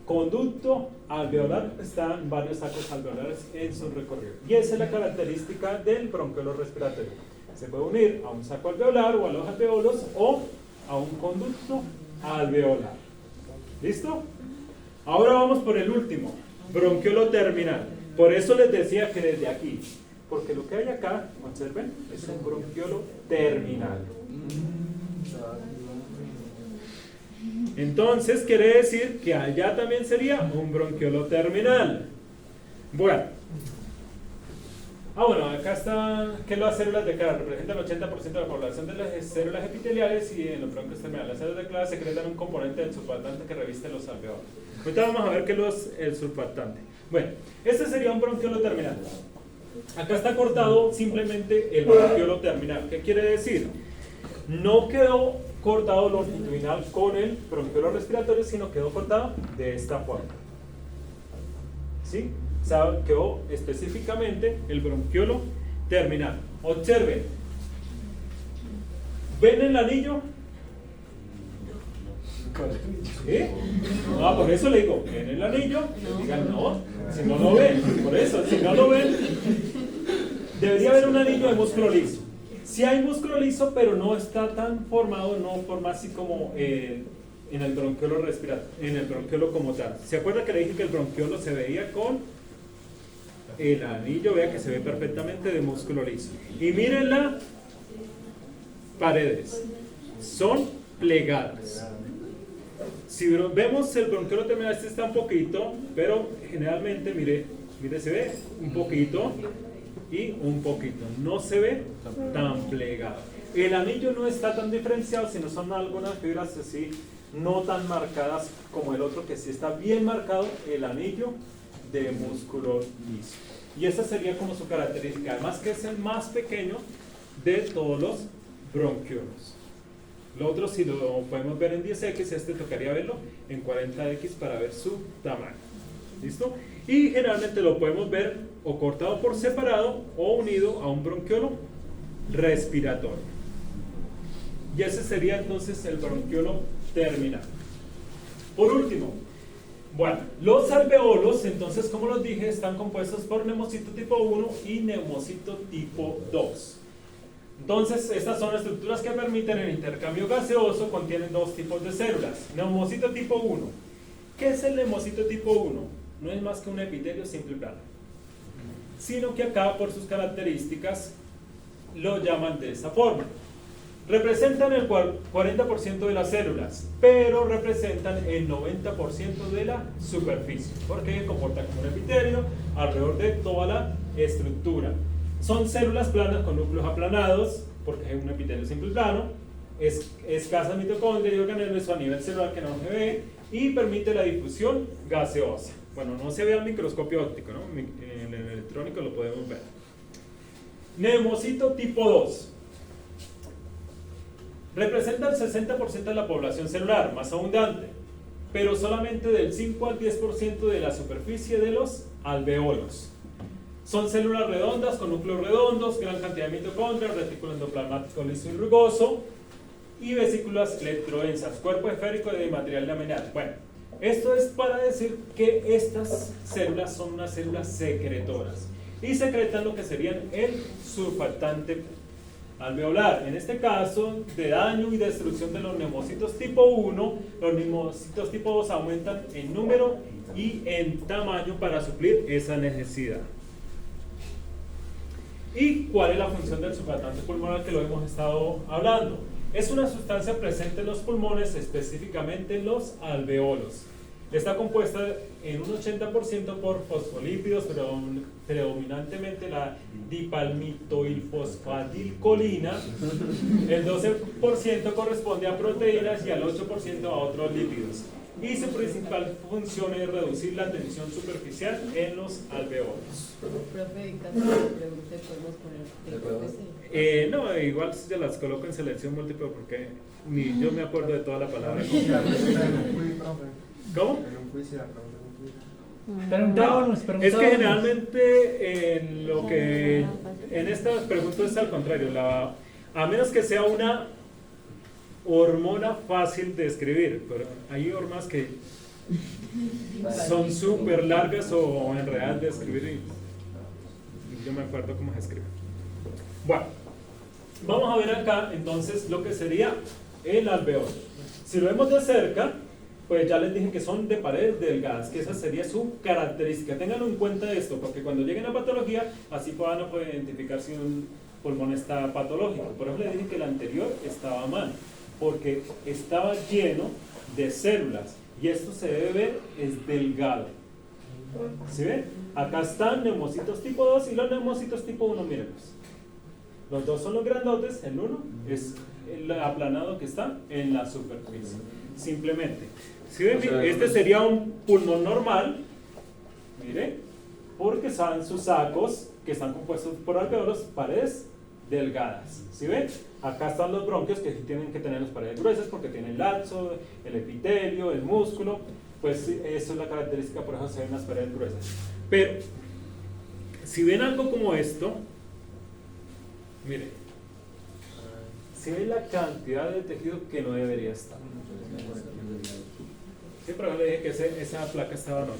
Conducto alveolar, están varios sacos alveolares en su recorrido. Y esa es la característica del bronquiolo respiratorio. Se puede unir a un saco alveolar o a los alveolos o a un conducto alveolar. ¿Listo? Ahora vamos por el último, bronquiolo terminal. Por eso les decía que desde aquí, porque lo que hay acá, observen, es un bronquiolo terminal. Entonces quiere decir que allá también sería un bronquiolo terminal. Bueno. Bueno, acá está que las células de Clara representan el 80% de la población de las células epiteliales y en los bronquios terminales. Las células de Clara secretan un componente del surfactante que reviste los alveolos. Ahorita vamos a ver qué es el surfactante. Bueno, este sería un bronquiolo terminal. Acá está cortado simplemente el bronquiolo terminal. ¿Qué quiere decir? No quedó cortado longitudinal con el bronquiolo respiratorio, sino quedó cortado de esta forma. ¿Sí? O sea, quedó específicamente el bronquiolo terminal. Observen. ¿Ven el anillo? ¿Sí? No, por eso le digo, ven el anillo, y digan no, si no lo ven, por eso, si no lo ven, debería haber un anillo de músculo liso. Si hay músculo liso, pero no está tan formado, no forma así como en el bronquiolo respiratorio, en el bronquiolo como tal. ¿Se acuerda que le dije que el bronquiolo se veía con el anillo? Vea que se ve perfectamente de músculo liso. Y miren las paredes, son plegadas. Si vemos el bronquiolo terminal, este está un poquito, pero generalmente, mire, se ve un poquito y un poquito, no se ve tan plegado. El anillo no está tan diferenciado, sino son algunas fibras así, no tan marcadas como el otro, que sí está bien marcado el anillo de músculo liso. Y esa sería como su característica, además que es el más pequeño de todos los bronquiolos. Lo otro, si lo podemos ver en 10x, este tocaría verlo en 40x para ver su tamaño. ¿Listo? Y generalmente lo podemos ver o cortado por separado o unido a un bronquiolo respiratorio. Y ese sería entonces el bronquiolo terminal. Por último, bueno, los alveolos, entonces como los dije, están compuestos por neumocito tipo 1 y neumocito tipo 2. Entonces, estas son estructuras que permiten el intercambio gaseoso, contienen dos tipos de células. Neumocito tipo 1. ¿Qué es el neumocito tipo 1? No es más que un epitelio simple y plano, sino que acá por sus características lo llaman de esa forma. Representan el 40% de las células, pero representan el 90% de la superficie, porque comporta como un epitelio alrededor de toda la estructura. Son células planas con núcleos aplanados, porque es un epitelio simple y plano, escasa mitocondria y organelos a nivel celular que no se ve, y permite la difusión gaseosa. Bueno, no se ve al microscopio óptico, ¿no? En el electrónico lo podemos ver. Neumocito tipo 2. Representa el 60% de la población celular, más abundante, pero solamente del 5 al 10% de la superficie de los alveolos. Son células redondas con núcleos redondos, gran cantidad de mitocondrias, retículo endoplasmático liso y rugoso y vesículas electrodensas, cuerpo esférico de material laminar. Bueno, esto es para decir que estas células son unas células secretoras y secretan lo que serían el surfactante alveolar. En este caso, de daño y destrucción de los neumocitos tipo 1, los neumocitos tipo 2 aumentan en número y en tamaño para suplir esa necesidad. ¿Y cuál es la función del surfactante pulmonar que lo hemos estado hablando? Es una sustancia presente en los pulmones, específicamente en los alveolos. Está compuesta en un 80% por fosfolípidos, pero predominantemente la dipalmitoilfosfatilcolina. El 12% corresponde a proteínas y al 8% a otros lípidos. Y su principal función es reducir la tensión superficial en los alveolos. Profe, en caso de pregunte, ¿podemos poner no, igual se las coloco en selección múltiple porque ni yo me acuerdo de toda la palabra. ¿Cómo? Preguntábamos. Es que generalmente en estas preguntas es al contrario, a menos que sea una hormona fácil de escribir, pero hay hormonas que son súper largas o enredadas de escribir y yo me acuerdo cómo se escribe. Bueno, vamos a ver acá entonces lo que sería el alveolo. Si lo vemos de cerca, pues ya les dije que son de paredes delgadas, que esa sería su característica. Ténganlo en cuenta esto, porque cuando lleguen a patología, así van a poder identificar si un pulmón está patológico. Por eso les dije que el anterior estaba mal, porque estaba lleno de células, y esto se debe ver es delgado. ¿Sí ven? Acá están neumocitos tipo 2 y los neumocitos tipo 1, mírenlos. Los dos son los grandotes, el uno es el aplanado que está en la superficie. Simplemente. ¿Sí ven? Este sería un pulmón normal, mire, porque son sus sacos que están compuestos por alveolos, paredes delgadas. ¿Sí ven? Acá están los bronquios que tienen que tener las paredes gruesas porque tienen el laxo, el epitelio, el músculo. Pues eso es la característica, por eso se ven las paredes gruesas. Pero si ven algo como esto, mire, si ven la cantidad de tejido que no debería estar. Sí, pero le dije que esa placa estaba normal.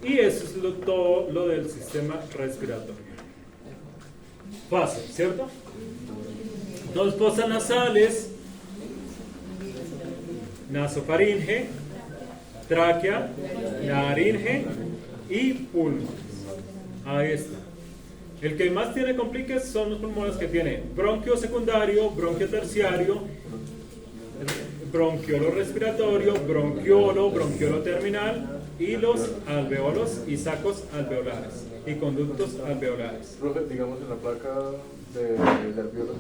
Y eso es todo lo del sistema respiratorio. Fácil, ¿cierto? Dos fosas nasales, nasofaringe, tráquea, laringe y pulmones. Ahí está. El que más tiene compliques son los pulmones, que tiene bronquio secundario, bronquio terciario, bronquiolo respiratorio, bronquiolo terminal y los alveolos y sacos alveolares y conductos alveolares. Profe, digamos en la placa de alveolos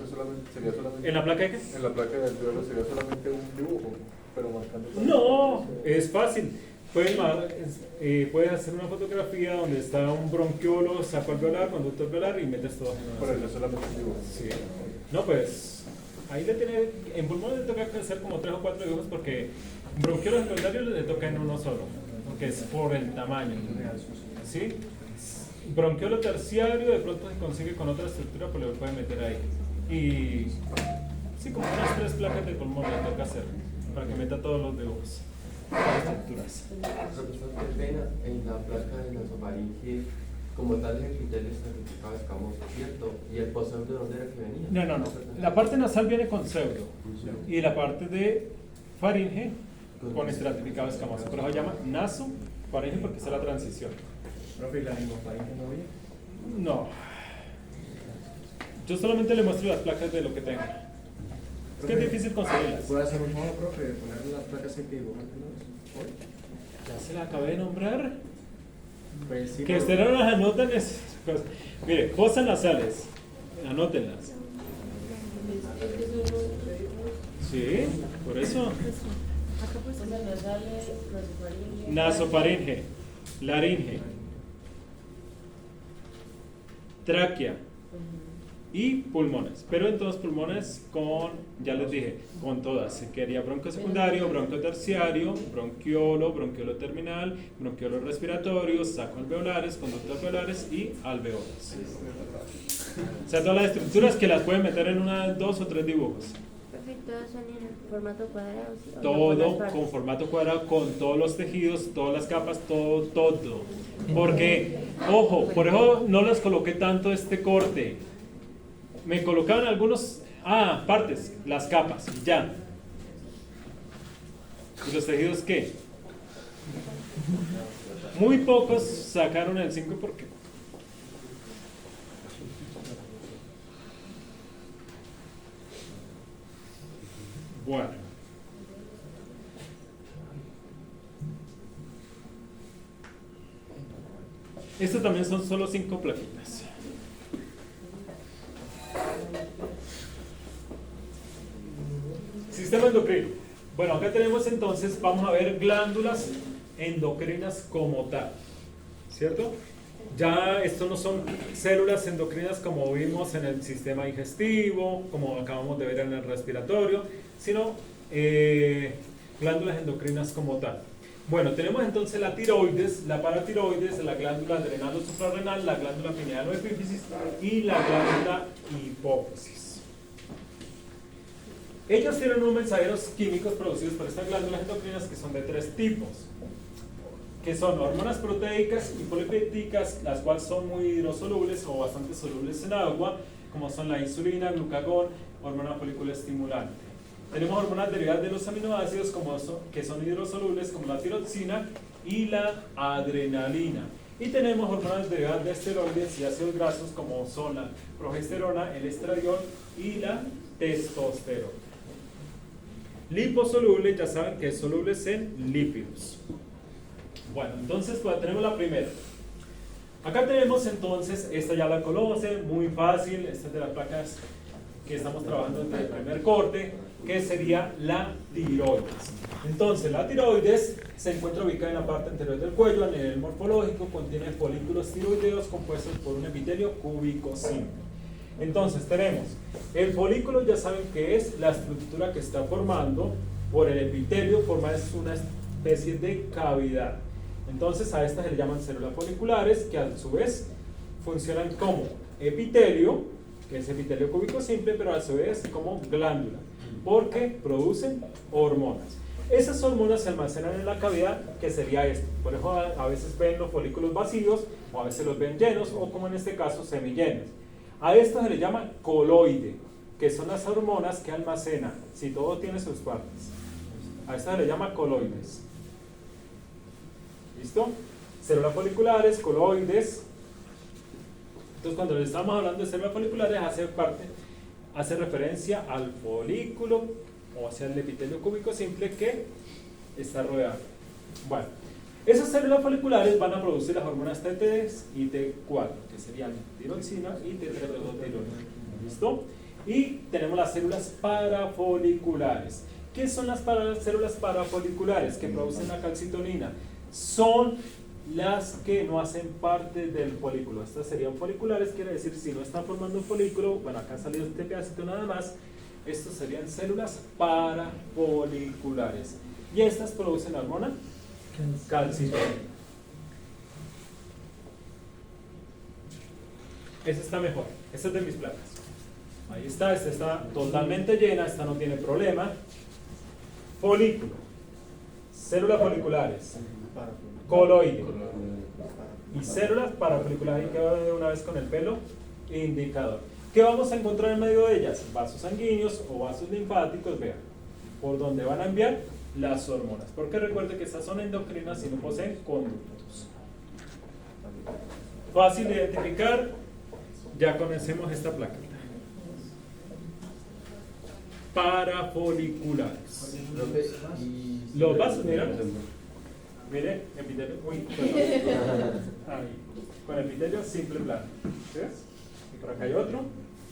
sería solamente... ¿En la placa de qué? En la placa de alveolos sería solamente un dibujo, pero marcando... No, es fácil. Puedes hacer una fotografía donde está un bronquiolo, saco alveolar, conducto alveolar y metes todo en una Pero sola. es solamente un dibujo. Sí. No, pues ahí le tiene, en pulmón le toca hacer como 3 o 4 dibujos porque bronquiolo secundario le toca en uno solo, porque es por el tamaño. ¿Sí? Bronquiolo terciario de pronto se consigue con otra estructura, pues lo puede meter ahí. Y sí, como unas 3 placas de pulmón le toca hacer para que meta todos los dibujos. Las estructuras. Profesor, qué pena, en la placa de nasofaringe, como tal, el epitelio estratificado escamoso, ¿cierto? ¿Y el poseur de dónde era que venía? No. La parte nasal viene con pseudo y la parte de faringe con estratificado escamoso. Pero se llama nasofaringe porque esa es la transición. Profe, ¿y la limofaringe no oye? No. Yo solamente le muestro las placas de lo que tengo. Es que es difícil conseguirlas. ¿Puede hacer un favor, profe, de ponerle las placas en vivo? Ya se la acabé de nombrar. Pues sí, Que profe. ustedes no las anotan esas cosas. Mire, fosas nasales. Anótenlas. Sí, por eso. Nasofaringe, laringe, tráquea y pulmones. Pero en todos pulmones con, ya les dije, con todas. Se quería bronquio secundario, bronquio terciario, bronquiolo terminal, bronquiolo respiratorio, saco alveolares, conductos alveolares y alveolos. O sea, todas las estructuras que las pueden meter en 1, 2 o 3 dibujos. ¿Todos son en formato cuadrado? ¿Sí? ¿O Todo por las partes? con formato cuadrado, con todos los tejidos, todas las capas, todo. Porque, ojo, por eso no les coloqué tanto este corte. Me colocaban algunos, partes, las capas, y ya. ¿Y los tejidos qué? Muy pocos sacaron el 5 porque... Bueno. Estos también son solo 5 plaquitas. Sistema endocrino. Bueno, acá tenemos entonces, vamos a ver glándulas endocrinas como tal, ¿cierto? Ya esto no son células endocrinas como vimos en el sistema digestivo, como acabamos de ver en el respiratorio, sino glándulas endocrinas como tal. Bueno, tenemos entonces la tiroides, la paratiroides, la glándula adrenal suprarrenal, la glándula pineal o epífisis y la glándula hipófisis. Ellos tienen unos mensajeros químicos producidos por estas glándulas endocrinas que son de 3 tipos, que son hormonas proteicas y polipeptídicas, las cuales son muy hidrosolubles o bastante solubles en agua, como son la insulina, glucagón, hormona foliculoestimulante. Tenemos hormonas derivadas de los aminoácidos que son hidrosolubles, como la tiroxina y la adrenalina. Y tenemos hormonas derivadas de esteroides y ácidos grasos, como son la progesterona, el estradiol y la testosterona. Liposoluble, ya saben que es solubles en lípidos. Bueno, entonces pues, tenemos la primera. Acá tenemos entonces, esta ya la conoce, muy fácil, esta es de las placas que estamos trabajando desde el primer corte, que sería la tiroides. Entonces, la tiroides se encuentra ubicada en la parte anterior del cuello, a nivel morfológico, contiene folículos tiroideos compuestos por un epitelio cúbico simple. Entonces, tenemos el folículo, ya saben que es la estructura que está formando por el epitelio, forma es una especie de cavidad. Entonces, a estas se le llaman células foliculares, que a su vez funcionan como epitelio, que es epitelio cúbico simple, pero a su vez como glándula. porque producen hormonas. Esas hormonas se almacenan en la cavidad, que sería esto. Por eso a veces ven los folículos vacíos, o a veces los ven llenos, o como en este caso, semillenos. A esto se le llama coloide, que son las hormonas que almacenan, si todo tiene sus partes. A esto se le llama coloides. ¿Listo? Células foliculares, coloides. Entonces, cuando le estamos hablando de células foliculares, hace referencia al folículo, o hacia el epitelio cúbico simple que está rodeado. Bueno, esas células foliculares van a producir las hormonas T3 y T4, que serían tiroxina y tetrodotirona. ¿Listo? Y tenemos las células parafoliculares. ¿Qué son las células parafoliculares que producen la calcitonina? Son las que no hacen parte del folículo. Estas serían foliculares, quiere decir si no están formando un folículo, bueno, acá ha salido este pedacito nada más, estos serían células parafoliculares. Y estas producen la hormona calcitonina. Esta está mejor, esta es de mis placas. Ahí está, esta está totalmente llena, esta no tiene problema. Folículo, células foliculares, coloide y células parafoliculares. Y que va de una vez con el pelo indicador. ¿Qué vamos a encontrar en medio de ellas? Vasos sanguíneos o vasos linfáticos, vean, por donde van a enviar las hormonas. Porque recuerde que estas son endocrinas y no poseen conductos. Fácil de identificar, ya conocemos esta plaquita. Parafoliculares. Los vasos, miren. Mire, epitelio, uy, ahí, con epitelio simple plano. ¿Ves? Y por acá hay otro,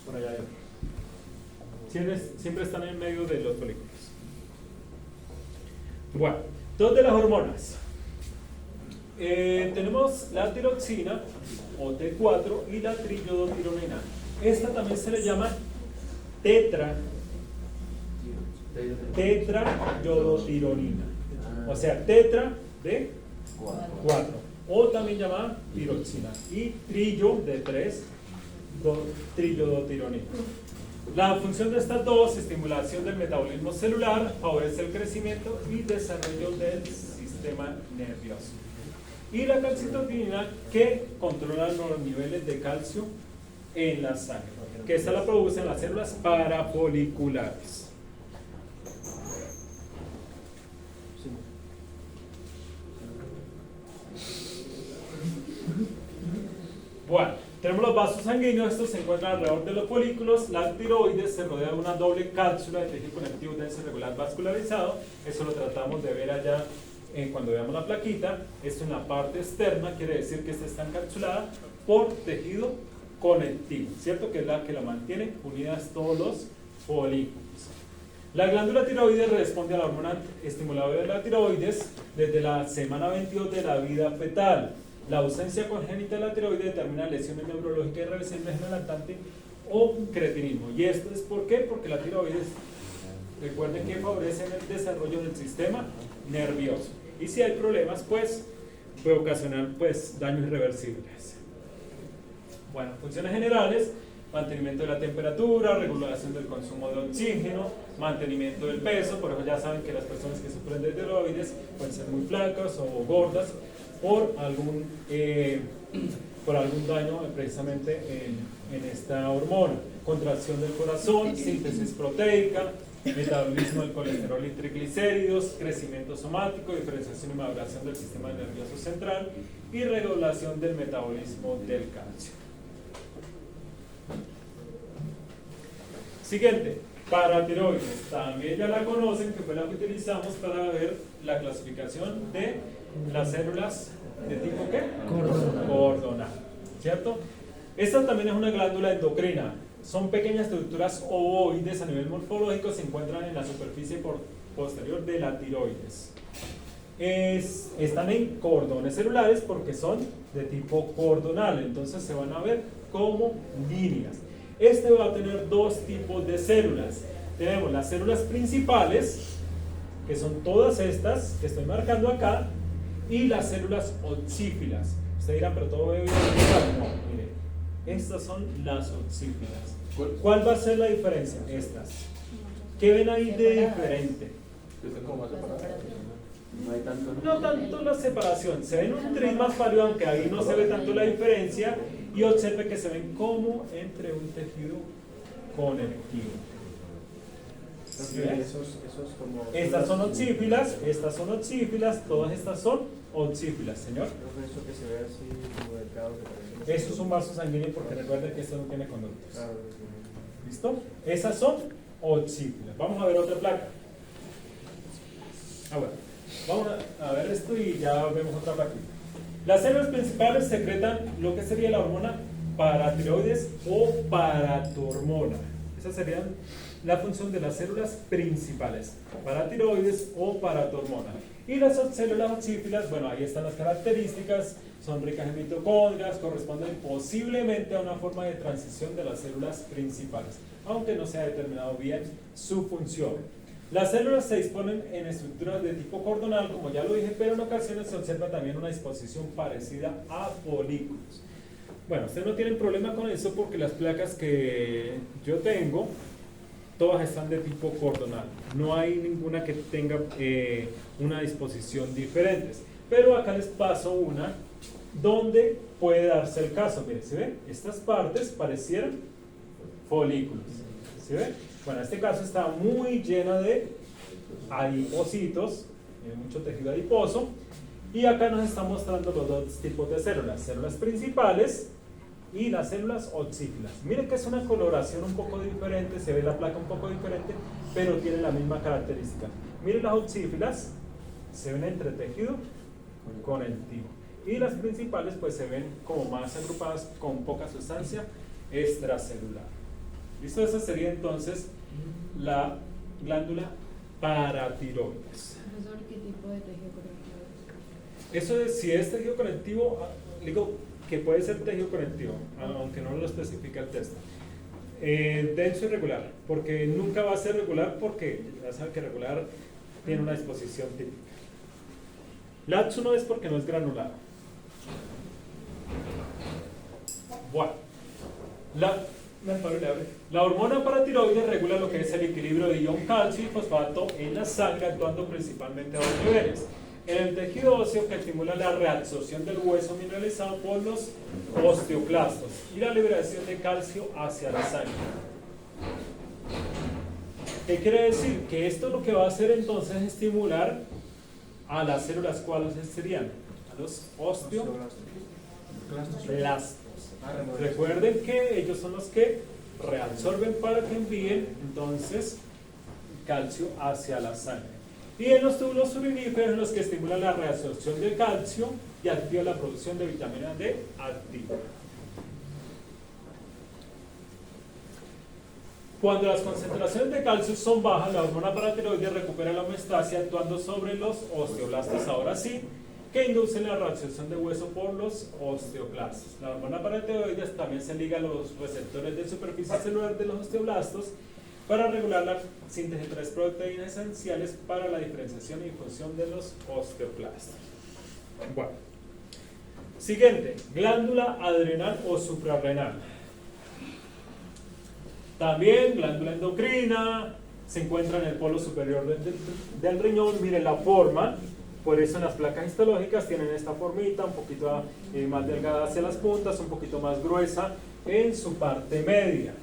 por allá hay otro. Siempre están en medio de los folículos. Bueno, dos de las hormonas. Tenemos la tiroxina, o T4, y la triiodotironina. Esta también se le llama tetraiodotironina. O sea, tetra de 4, o también llamada tiroxina, y trillo de 3, triiodotironina. La función de estas dos, estimulación del metabolismo celular, favorece el crecimiento y desarrollo del sistema nervioso. Y la calcitonina, que controla los niveles de calcio en la sangre, que esta la producen las células parafoliculares. Bueno, tenemos los vasos sanguíneos, estos se encuentran alrededor de los folículos. La tiroides se rodea de una doble cápsula de tejido conectivo denso regular vascularizado. Eso lo tratamos de ver allá cuando veamos la plaquita. Esto en la parte externa quiere decir que esta está encapsulada por tejido conectivo, ¿cierto? Que es la que la mantiene unidas todos los folículos. La glándula tiroides responde a la hormona estimuladora de la tiroides desde la semana 22 de la vida fetal. La ausencia congénita de la tiroides determina lesiones neurológicas irreversibles en el lactante o cretinismo. ¿Y esto es por qué? Porque la tiroides, recuerden que favorece el desarrollo del sistema nervioso. Y si hay problemas, pues puede ocasionar daños irreversibles. Bueno, funciones generales: mantenimiento de la temperatura, regulación del consumo de oxígeno, mantenimiento del peso. Por eso ya saben que las personas que sufren de tiroides pueden ser muy flacas o gordas por algún daño precisamente en esta hormona. Contracción del corazón, síntesis proteica, metabolismo del colesterol y triglicéridos, crecimiento somático, diferenciación y maduración del sistema nervioso central y regulación del metabolismo del calcio. Siguiente, paratiroides. También ya la conocen, que fue la que utilizamos para ver la clasificación de las células de tipo ¿qué? Cordonal, ¿cierto? Esta también es una glándula endocrina. Son pequeñas estructuras ovoides a nivel morfológico, se encuentran en la superficie posterior de la tiroides. Están en cordones celulares porque son de tipo cordonal, entonces se van a ver como líneas. Este va a tener dos tipos de células. Tenemos las células principales, que son todas estas que estoy marcando acá, y las células oxífilas. Usted dirá, pero todo debe ir igual. No, mire, estas son las oxífilas. ¿Cuál va a ser la diferencia? Estas. ¿Qué ven ahí de diferente? Está como más separado. No hay tanto. No tanto la separación, se ven un tris más pálido, aunque ahí no se ve tanto la diferencia, y observe que se ven como entre un tejido conectivo. ¿Sí ves? Esos como... Estas son oxífilas, todas estas son oxífilas, señor. Profe, eso que se ve así como delgado, que parece... Eso es un vaso sanguíneo porque recuerden que esto no tiene conductos. Claro, sí. ¿Listo? Esas son oxífilas. Vamos a ver otra placa. Bueno, vamos a ver esto y ya vemos otra placa. Las células principales secretan lo que sería la hormona paratiroides o paratormona. Esas serían la función de las células principales, paratiroides o paratormona. Y las células oxífilas, bueno, ahí están las características, son ricas en mitocondrias, corresponden posiblemente a una forma de transición de las células principales, aunque no se ha determinado bien su función. Las células se disponen en estructuras de tipo cordonal, como ya lo dije, pero en ocasiones se observa también una disposición parecida a folículos. Bueno, ustedes no tienen problema con eso porque las placas que yo tengo, todas están de tipo cordonal. No hay ninguna que tenga una disposición diferente. Pero acá les paso una donde puede darse el caso. Miren, ¿se ve? Estas partes parecieran folículos. ¿Se ve? Bueno, este caso está muy llena de adipocitos, mucho tejido adiposo. Y acá nos está mostrando los dos tipos de células. Células principales y las células oxífilas. Miren que es una coloración un poco diferente, se ve la placa un poco diferente, pero tiene la misma característica. Miren las oxífilas, se ven entre tejido conectivo. Y las principales pues se ven como más agrupadas con poca sustancia extracelular. ¿Listo? Esa sería entonces la glándula paratiroides. Profesor, ¿qué tipo de tejido conectivo es? Eso es, si es tejido conectivo, digo que puede ser tejido conectivo, aunque no lo especifica el texto. Denso y regular, porque nunca va a ser regular porque ya saben que regular tiene una disposición típica. Laxo no es porque no es granulado. Bueno, la hormona paratiroides regula lo que es el equilibrio de ion calcio y fosfato en la sangre, actuando principalmente a dos niveles. En el tejido óseo, que estimula la reabsorción del hueso mineralizado por los osteoclastos y la liberación de calcio hacia la sangre. ¿Qué quiere decir? Que esto lo que va a hacer entonces es estimular a las células, ¿cuáles serían? A los osteoclastos. Recuerden que ellos son los que reabsorben para que envíen entonces calcio hacia la sangre. Y en los túbulos uriníferos los que estimulan la reabsorción del calcio y activan la producción de vitamina D activa. Cuando las concentraciones de calcio son bajas, la hormona paratiroides recupera la homeostasia actuando sobre los osteoblastos, ahora sí, que inducen la reabsorción de hueso por los osteoclastos. La hormona paratiroides también se liga a los receptores de superficie celular de los osteoblastos para regular la síntesis de 3 proteínas esenciales para la diferenciación y función de los osteoclastos. Bueno, siguiente, glándula adrenal o suprarrenal. También glándula endocrina, se encuentra en el polo superior del riñón. Miren la forma, por eso en las placas histológicas tienen esta formita, un poquito más delgada hacia las puntas, un poquito más gruesa en su parte media.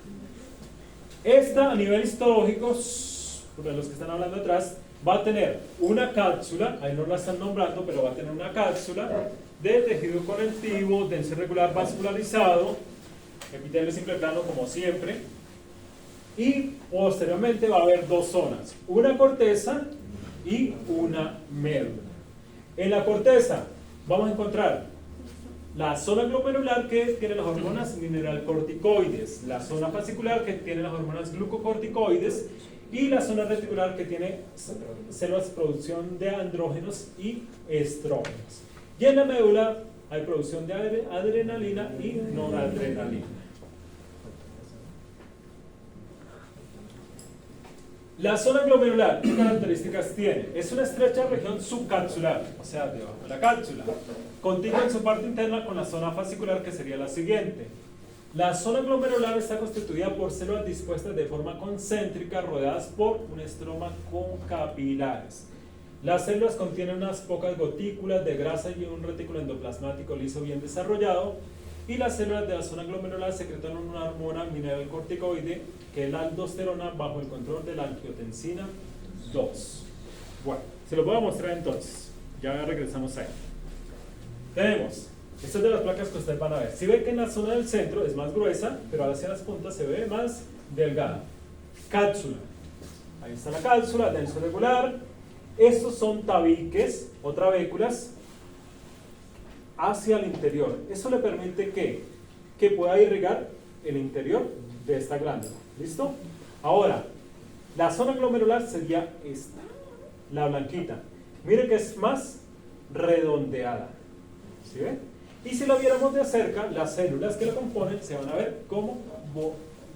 Esta a nivel histológico, de los que están hablando atrás, va a tener una cápsula, ahí no la están nombrando, pero va a tener una cápsula de tejido conectivo, denso y regular vascularizado, epitelio simple plano como siempre, y posteriormente va a haber dos zonas, una corteza y una médula. En la corteza vamos a encontrar la zona glomerular que tiene las hormonas mineralcorticoides, la zona fascicular que tiene las hormonas glucocorticoides y la zona reticular que tiene células de producción de andrógenos y estrógenos. Y en la médula hay producción de adrenalina y noradrenalina. La zona glomerular, ¿qué características tiene? Es una estrecha región subcapsular, o sea, debajo de la cápsula, contigua en su parte interna con la zona fascicular, que sería la siguiente. La zona glomerular está constituida por células dispuestas de forma concéntrica rodeadas por un estroma con capilares. Las células contienen unas pocas gotículas de grasa y un retículo endoplasmático liso bien desarrollado, y las células de la zona glomerular secretan una hormona mineralocorticoide que es la aldosterona bajo el control de la angiotensina 2. Bueno, se los voy a mostrar entonces, ya regresamos ahí. Tenemos, estas de las placas que ustedes van a ver. Si ven que en la zona del centro es más gruesa, pero hacia las puntas se ve más delgada. Cápsula, ahí está la cápsula, denso regular. Estos son tabiques o trabéculas hacia el interior. Eso le permite que pueda irrigar el interior de esta glándula. ¿Listo? Ahora, la zona glomerular sería esta, la blanquita. Mire que es más redondeada. ¿Sí ven? Y si lo viéramos de cerca, las células que la componen se van a ver como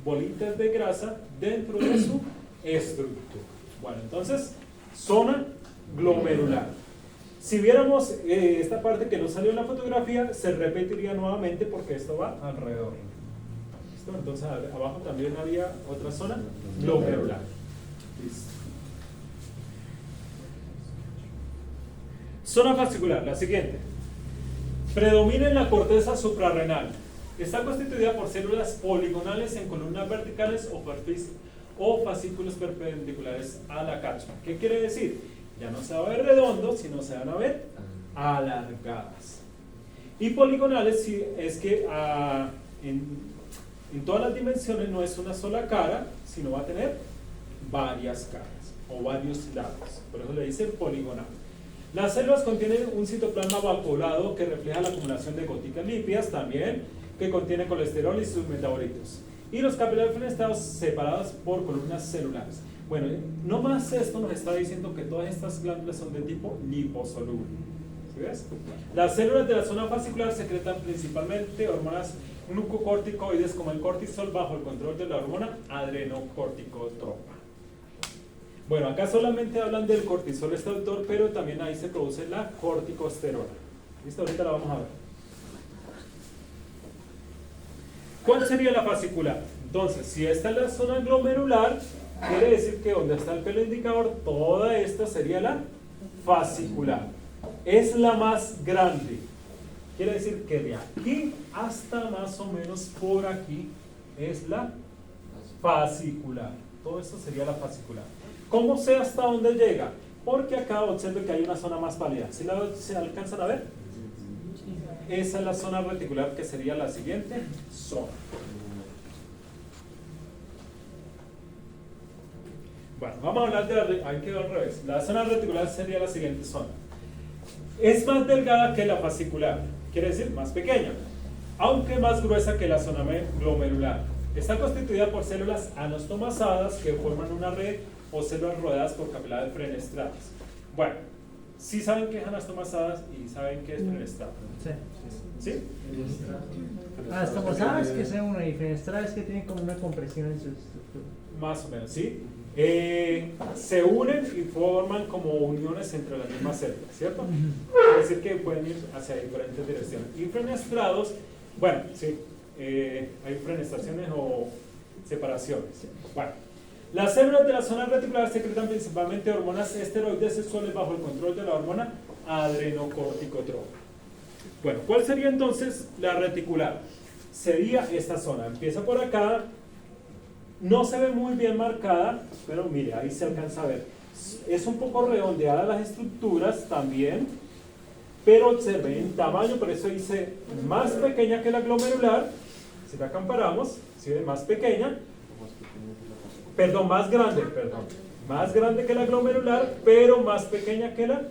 bolitas de grasa dentro de su estructura. Bueno, entonces, zona glomerular. Si viéramos esta parte que no salió en la fotografía, se repetiría nuevamente porque esto va alrededor. ¿Listo? Entonces, abajo también había otra zona glomerular. Listo. Zona fascicular, la siguiente. Predomina en la corteza suprarrenal. Está constituida por células poligonales en columnas verticales o fascículos perpendiculares a la cápsula. ¿Qué quiere decir? Ya no se va a ver redondo, sino se van a ver alargadas. Y poligonales es que en todas las dimensiones no es una sola cara, sino va a tener varias caras o varios lados. Por eso le dicen poligonal. Las células contienen un citoplasma vacuolado que refleja la acumulación de goticas lípidas, también que contiene colesterol y sus metabolitos. Y los capilares fenestrados separados por columnas celulares. Bueno, no más esto nos está diciendo que todas estas glándulas son de tipo liposoluble. ¿Sí ves? Las células de la zona fascicular secretan principalmente hormonas glucocorticoides como el cortisol bajo el control de la hormona adrenocorticotropa. Bueno, acá solamente hablan del cortisol, este autor, pero también ahí se produce la corticosterona. ¿Listo? Ahorita la vamos a ver. ¿Cuál sería la fascicular? Entonces, si esta es la zona glomerular, quiere decir que donde está el pelo indicador, toda esta sería la fascicular. Es la más grande. Quiere decir que de aquí hasta más o menos por aquí es la fascicular. Todo esto sería la fascicular. ¿Cómo sé hasta dónde llega? Porque acá observen que hay una zona más pálida. ¿Sí se alcanzan a ver? Esa es la zona reticular, que sería la siguiente zona. Bueno, vamos a hablar de la... Ahí quedó al revés. La zona reticular sería la siguiente zona. Es más delgada que la fascicular, quiere decir más pequeña, aunque más gruesa que la zona glomerular. Está constituida por células anastomasadas que forman una red o células rodeadas por capilares fenestradas. Bueno, sí saben qué es anastomasadas y saben qué es fenestrada. Sí. ¿Sí? Anastomosadas que sea una y fenestrales que tienen como una compresión en su estructura. Más o menos, ¿sí? Se unen y forman como uniones entre las mismas células, ¿cierto? Es decir, que pueden ir hacia diferentes direcciones. Y fenestrados, bueno, sí, hay fenestraciones o separaciones. Bueno, las células de la zona reticular secretan principalmente hormonas esteroides sexuales bajo el control de la hormona adrenocorticotropa. Bueno, ¿cuál sería entonces la reticular? Sería esta zona, empieza por acá. No se ve muy bien marcada, pero mire, ahí se alcanza a ver. Es un poco redondeada las estructuras también, pero se ve en tamaño, por eso dice más pequeña que la glomerular. Si la comparamos, se ve más pequeña, más grande que la glomerular, pero más pequeña que la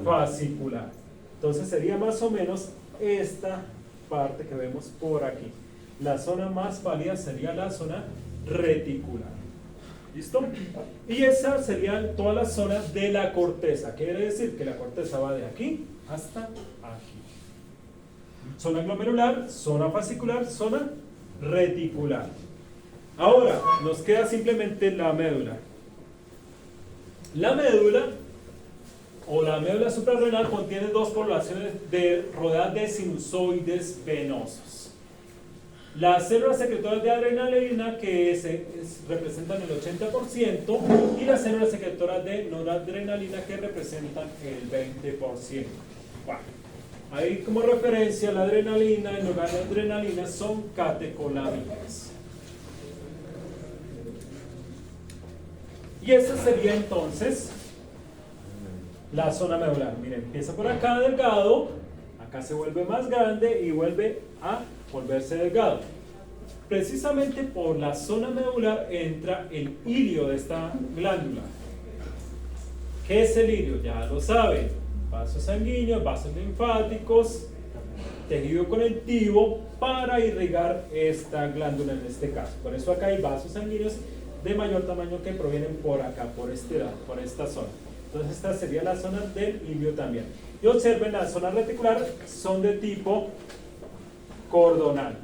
fascicular. Entonces sería más o menos esta parte que vemos por aquí. La zona más pálida sería la zona reticular. ¿Listo? Y esa sería toda la zona de la corteza. Quiere decir que la corteza va de aquí hasta aquí. Zona glomerular, zona fascicular, zona reticular. Ahora, nos queda simplemente la médula. La médula o la médula suprarrenal contiene dos poblaciones rodeadas de sinusoides venosos. Las células secretoras de adrenalina que representan el 80% y las células secretoras de noradrenalina que representan el 20%. Bueno, ahí como referencia la adrenalina y noradrenalina son catecolaminas. Y esa sería entonces la zona medular. Miren, empieza por acá delgado, acá se vuelve más grande y vuelve a volverse delgado. Precisamente por la zona medular entra el hilio de esta glándula. ¿Qué es el hilio? Ya lo saben. Vasos sanguíneos, vasos linfáticos, tejido conectivo para irrigar esta glándula en este caso. Por eso acá hay vasos sanguíneos de mayor tamaño que provienen por acá, por esta zona. Entonces esta sería la zona del hilio también. Y observen, la zona reticular son de tipo cordonal.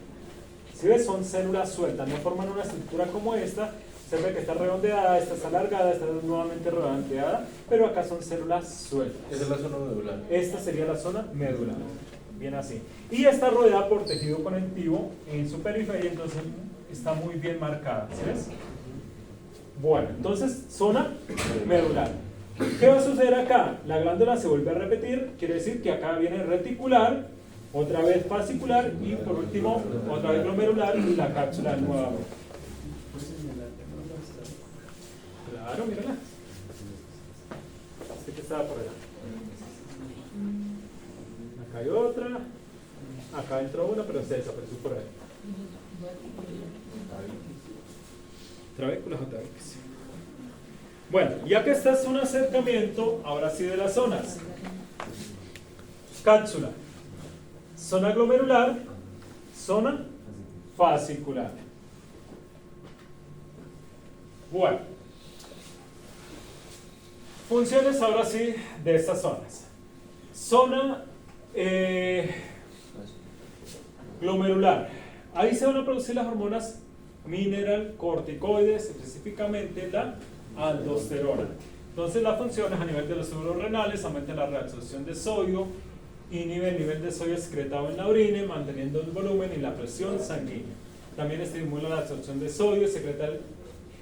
Si ves, son células sueltas, no forman una estructura como esta. Observen que está redondeada, esta está alargada, esta es nuevamente redondeada, pero acá son células sueltas. Esa es la zona medular. Esta sería la zona medular, bien así. Y está rodeada por tejido conectivo en su periferia, entonces está muy bien marcada, ¿sí ves? Bueno, entonces zona medular. ¿Qué va a suceder acá? La glándula se vuelve a repetir, quiere decir que acá viene reticular, otra vez fascicular y por último otra vez glomerular y la cápsula nuevamente. Claro, mírala. Este que estaba por allá. Acá hay otra. Acá entró una, pero se desapareció por ahí. Trabéculas o tabiques. Bueno, ya que este es un acercamiento, ahora sí de las zonas. Cápsula. Zona glomerular. Zona fascicular. Bueno. Funciones ahora sí de estas zonas. Zona glomerular. Ahí se van a producir las hormonas mineralcorticoides, específicamente la aldosterona. Entonces las funciones a nivel de los glóbulos renales aumenta la reabsorción de sodio, inhibe el nivel de sodio excretado en la orina, manteniendo el volumen y la presión sanguínea. También estimula la absorción de sodio,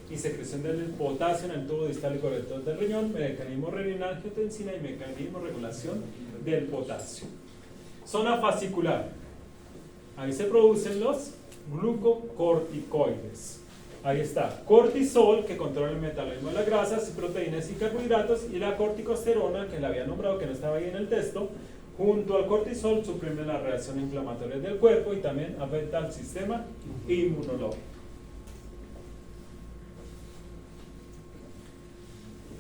y secreción del potasio en el tubo distal y colector del riñón, mecanismo renina-angiotensina y mecanismo de regulación del potasio. Zona fascicular. Ahí se producen los glucocorticoides. Ahí está, cortisol, que controla el metabolismo de las grasas, proteínas y carbohidratos, y la corticosterona, que la había nombrado, que no estaba ahí en el texto, junto al cortisol suprime la reacción inflamatoria del cuerpo y también afecta al sistema inmunológico.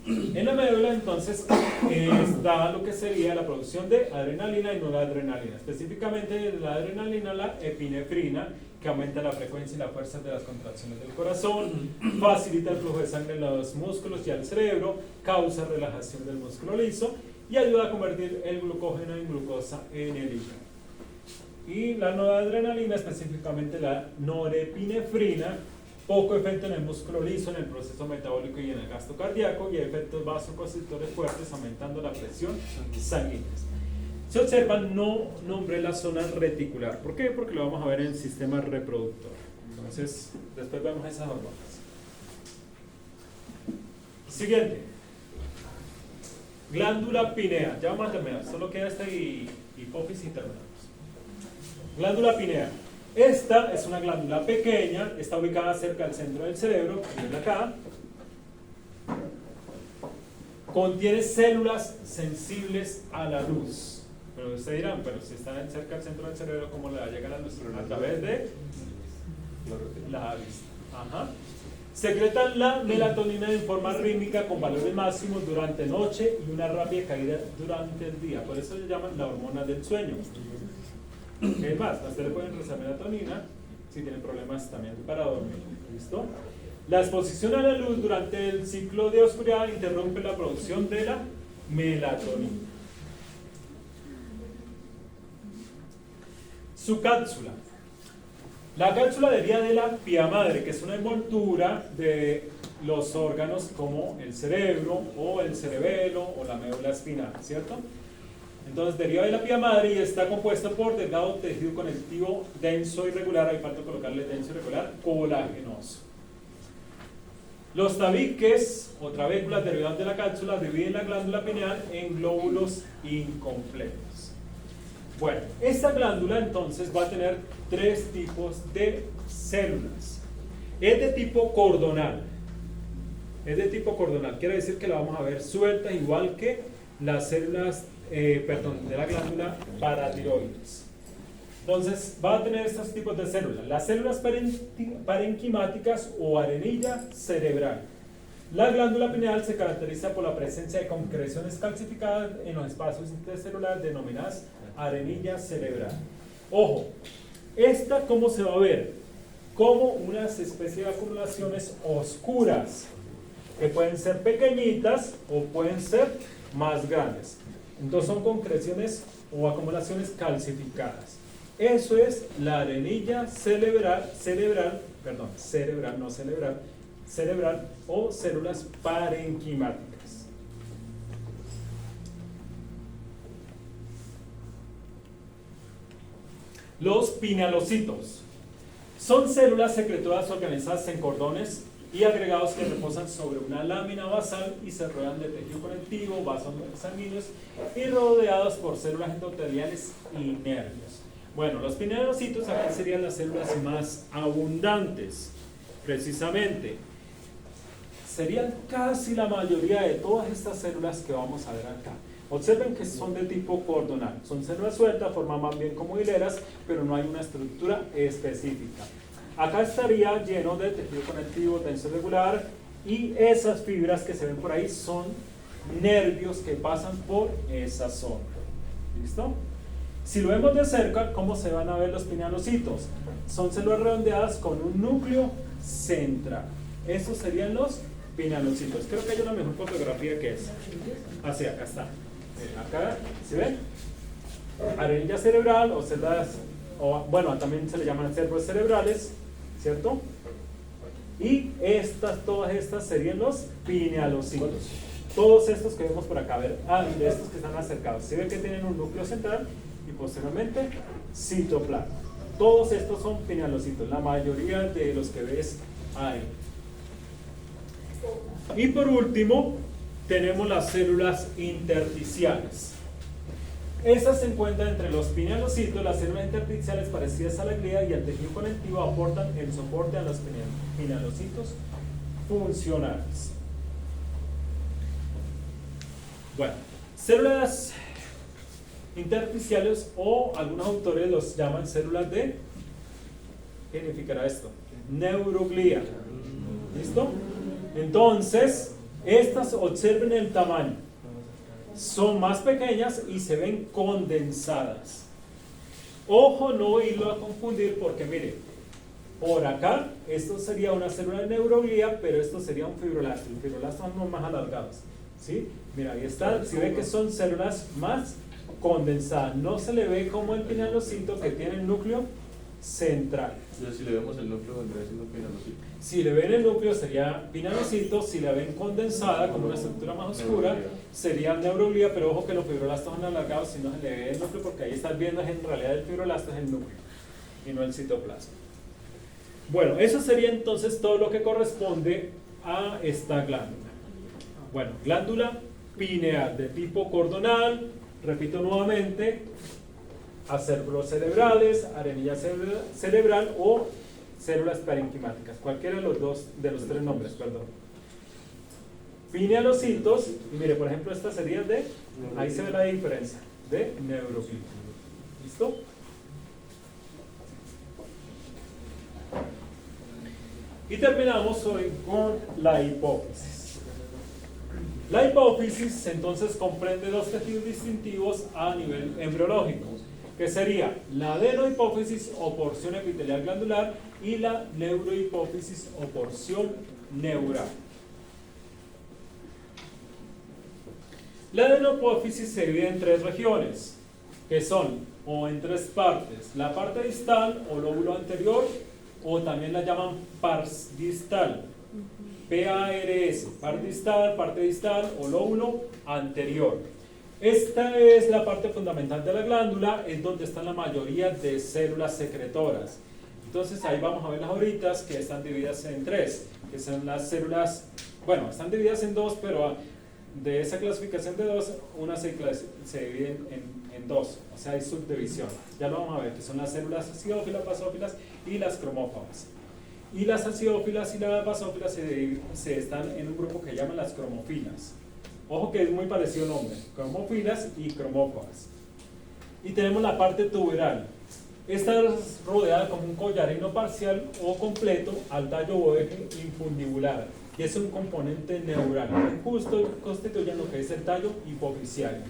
En la médula entonces está lo que sería la producción de adrenalina y noradrenalina, específicamente la adrenalina, la epinefrina, que aumenta la frecuencia y la fuerza de las contracciones del corazón, facilita el flujo de sangre en los músculos y al cerebro, causa relajación del músculo liso y ayuda a convertir el glucógeno en glucosa en el hígado. Y la noradrenalina, específicamente la norepinefrina, poco efecto en el músculo liso, en el proceso metabólico y en el gasto cardíaco, y efectos vasoconstrictores fuertes aumentando la presión sanguínea. Si observan, no nombré la zona reticular. ¿Por qué? Porque lo vamos a ver en el sistema reproductor. Entonces, después vemos esas hormonas. Siguiente. Glándula pinea. Ya vamos a terminar. Solo queda esta y hipófisis y terminamos. Glándula pinea. Esta es una glándula pequeña, está ubicada cerca del centro del cerebro, que es acá. Contiene células sensibles a la luz. Pero ustedes dirán, pero si está cerca del centro del cerebro, ¿cómo le va a llegar a la luz? A través de la vista. Ajá. Secretan la melatonina en forma rítmica con valores máximos durante noche y una rápida caída durante el día. Por eso le llaman la hormona del sueño. Es más, a usted le pueden rezar melatonina si tienen problemas también para dormir. ¿Listo? La exposición a la luz durante el ciclo de oscuridad interrumpe la producción de la melatonina. Su cápsula. La cápsula deriva de la pía madre, que es una envoltura de los órganos como el cerebro o el cerebelo o la médula espinal, ¿cierto? Entonces deriva de la pía madre y está compuesta por delgado tejido conectivo denso y regular, ahí falta colocarle denso y regular, colagenoso. Los tabiques o trabéculas derivadas de la cápsula dividen la glándula pineal en glóbulos incompletos. Bueno, esta glándula entonces va a tener tres tipos de células. Es de tipo cordonal. Es de tipo cordonal, quiere decir que la vamos a ver suelta igual que las células de la glándula paratiroides. Entonces va a tener estos tipos de células: las células parenquimáticas o arenilla cerebral. La glándula pineal se caracteriza por la presencia de concreciones calcificadas en los espacios intercelulares denominadas arenilla cerebral. Ojo, esta ¿cómo se va a ver? Como unas especies de acumulaciones oscuras que pueden ser pequeñitas o pueden ser más grandes. Entonces son concreciones o acumulaciones calcificadas. Eso es la arenilla cerebral o células parenquimáticas. Los pinealocitos son células secretoras organizadas en cordones y agregados que reposan sobre una lámina basal y se rodean de tejido conectivo, vasos sanguíneos y rodeados por células endoteliales y nervios. Bueno, los pinealocitos aquí serían las células más abundantes, precisamente. Serían casi la mayoría de todas estas células que vamos a ver acá. Observen que son de tipo cordonal, son células sueltas, forman más bien como hileras, pero no hay una estructura específica. Acá estaría lleno de tejido conectivo denso regular y esas fibras que se ven por ahí son nervios que pasan por esa zona. ¿Listo? Si lo vemos de cerca, ¿cómo se van a ver los pinealocitos? Son células redondeadas con un núcleo central. Esos serían los pinealocitos. Creo que hay una mejor fotografía que esa. Así, acá está. Acá, ¿sí ven? Arenilla cerebral o células, bueno, también se le llaman células cerebrales, ¿cierto? Y todas estas serían los pinealocitos. Todos estos que vemos por acá, a ver, de estos que están acercados, se ve que tienen un núcleo central y posteriormente citoplasma. Todos estos son pinealocitos, la mayoría de los que ves ahí. Y por último, tenemos las células intersticiales. Estas se encuentran entre los pinealocitos. Las células intersticiales parecidas a la glía y al tejido conectivo aportan el soporte a los pinealocitos funcionales. Bueno, células intersticiales, o algunos autores los llaman células de, ¿qué significará esto? Neuroglía. ¿Listo? Entonces, estas, observen el tamaño, son más pequeñas y se ven condensadas. Ojo, no irlo a confundir, porque mire, por acá esto sería una célula de neuroglía, pero esto sería un fibroblasto. Los fibroblastos son más alargados, ¿sí? Mira, ahí está, si ve que son células más condensadas, no se le ve como el pinealocito que tiene el núcleo central. Entonces, si le vemos el núcleo, vendría siendo pinealocito. Si le ven el núcleo sería pinealocito, si la ven condensada como una estructura más oscura sería neuroglía, pero ojo que los fibroblastos son alargados si no se le ve el núcleo, porque ahí estás viendo en realidad el fibroblasto es el núcleo y no el citoplasma. Bueno, eso sería entonces todo lo que corresponde a esta glándula. Bueno, glándula pineal de tipo cordonal, repito nuevamente, acérculos cerebrales, arenilla cerebral o células parenquimáticas, cualquiera de los tres nombres, perdón. Pinealocitos, y mire, por ejemplo, esta sería de, ahí se ve la diferencia, de neuroglía. ¿Listo? Y terminamos hoy con la hipófisis. La hipófisis entonces comprende dos tejidos distintivos a nivel embriológico, que sería la adenohipófisis o porción epitelial glandular y la neurohipófisis o porción neural. La adenohipófisis se divide en tres regiones, que son, o en tres partes: la parte distal o lóbulo anterior, o también la llaman pars distal, PARS, parte distal o lóbulo anterior. Esta es la parte fundamental de la glándula, es donde están la mayoría de células secretoras. Entonces ahí vamos a ver las ahorita que están divididas en tres, que son las células, bueno, están divididas en dos, pero de esa clasificación de dos, una se divide en dos, o sea, hay subdivisión. Ya lo vamos a ver, que son las células acidófilas, basófilas y las cromófagas. Y las acidófilas y las basófilas se están en un grupo que llaman las cromofilas. Ojo que es muy parecido el nombre, cromofilas y cromófagas. Y tenemos la parte tuberal. Esta es rodeada como un collarino parcial o completo al tallo o eje infundibular, y es un componente neural, justo constituye lo que es el tallo hipofisiario.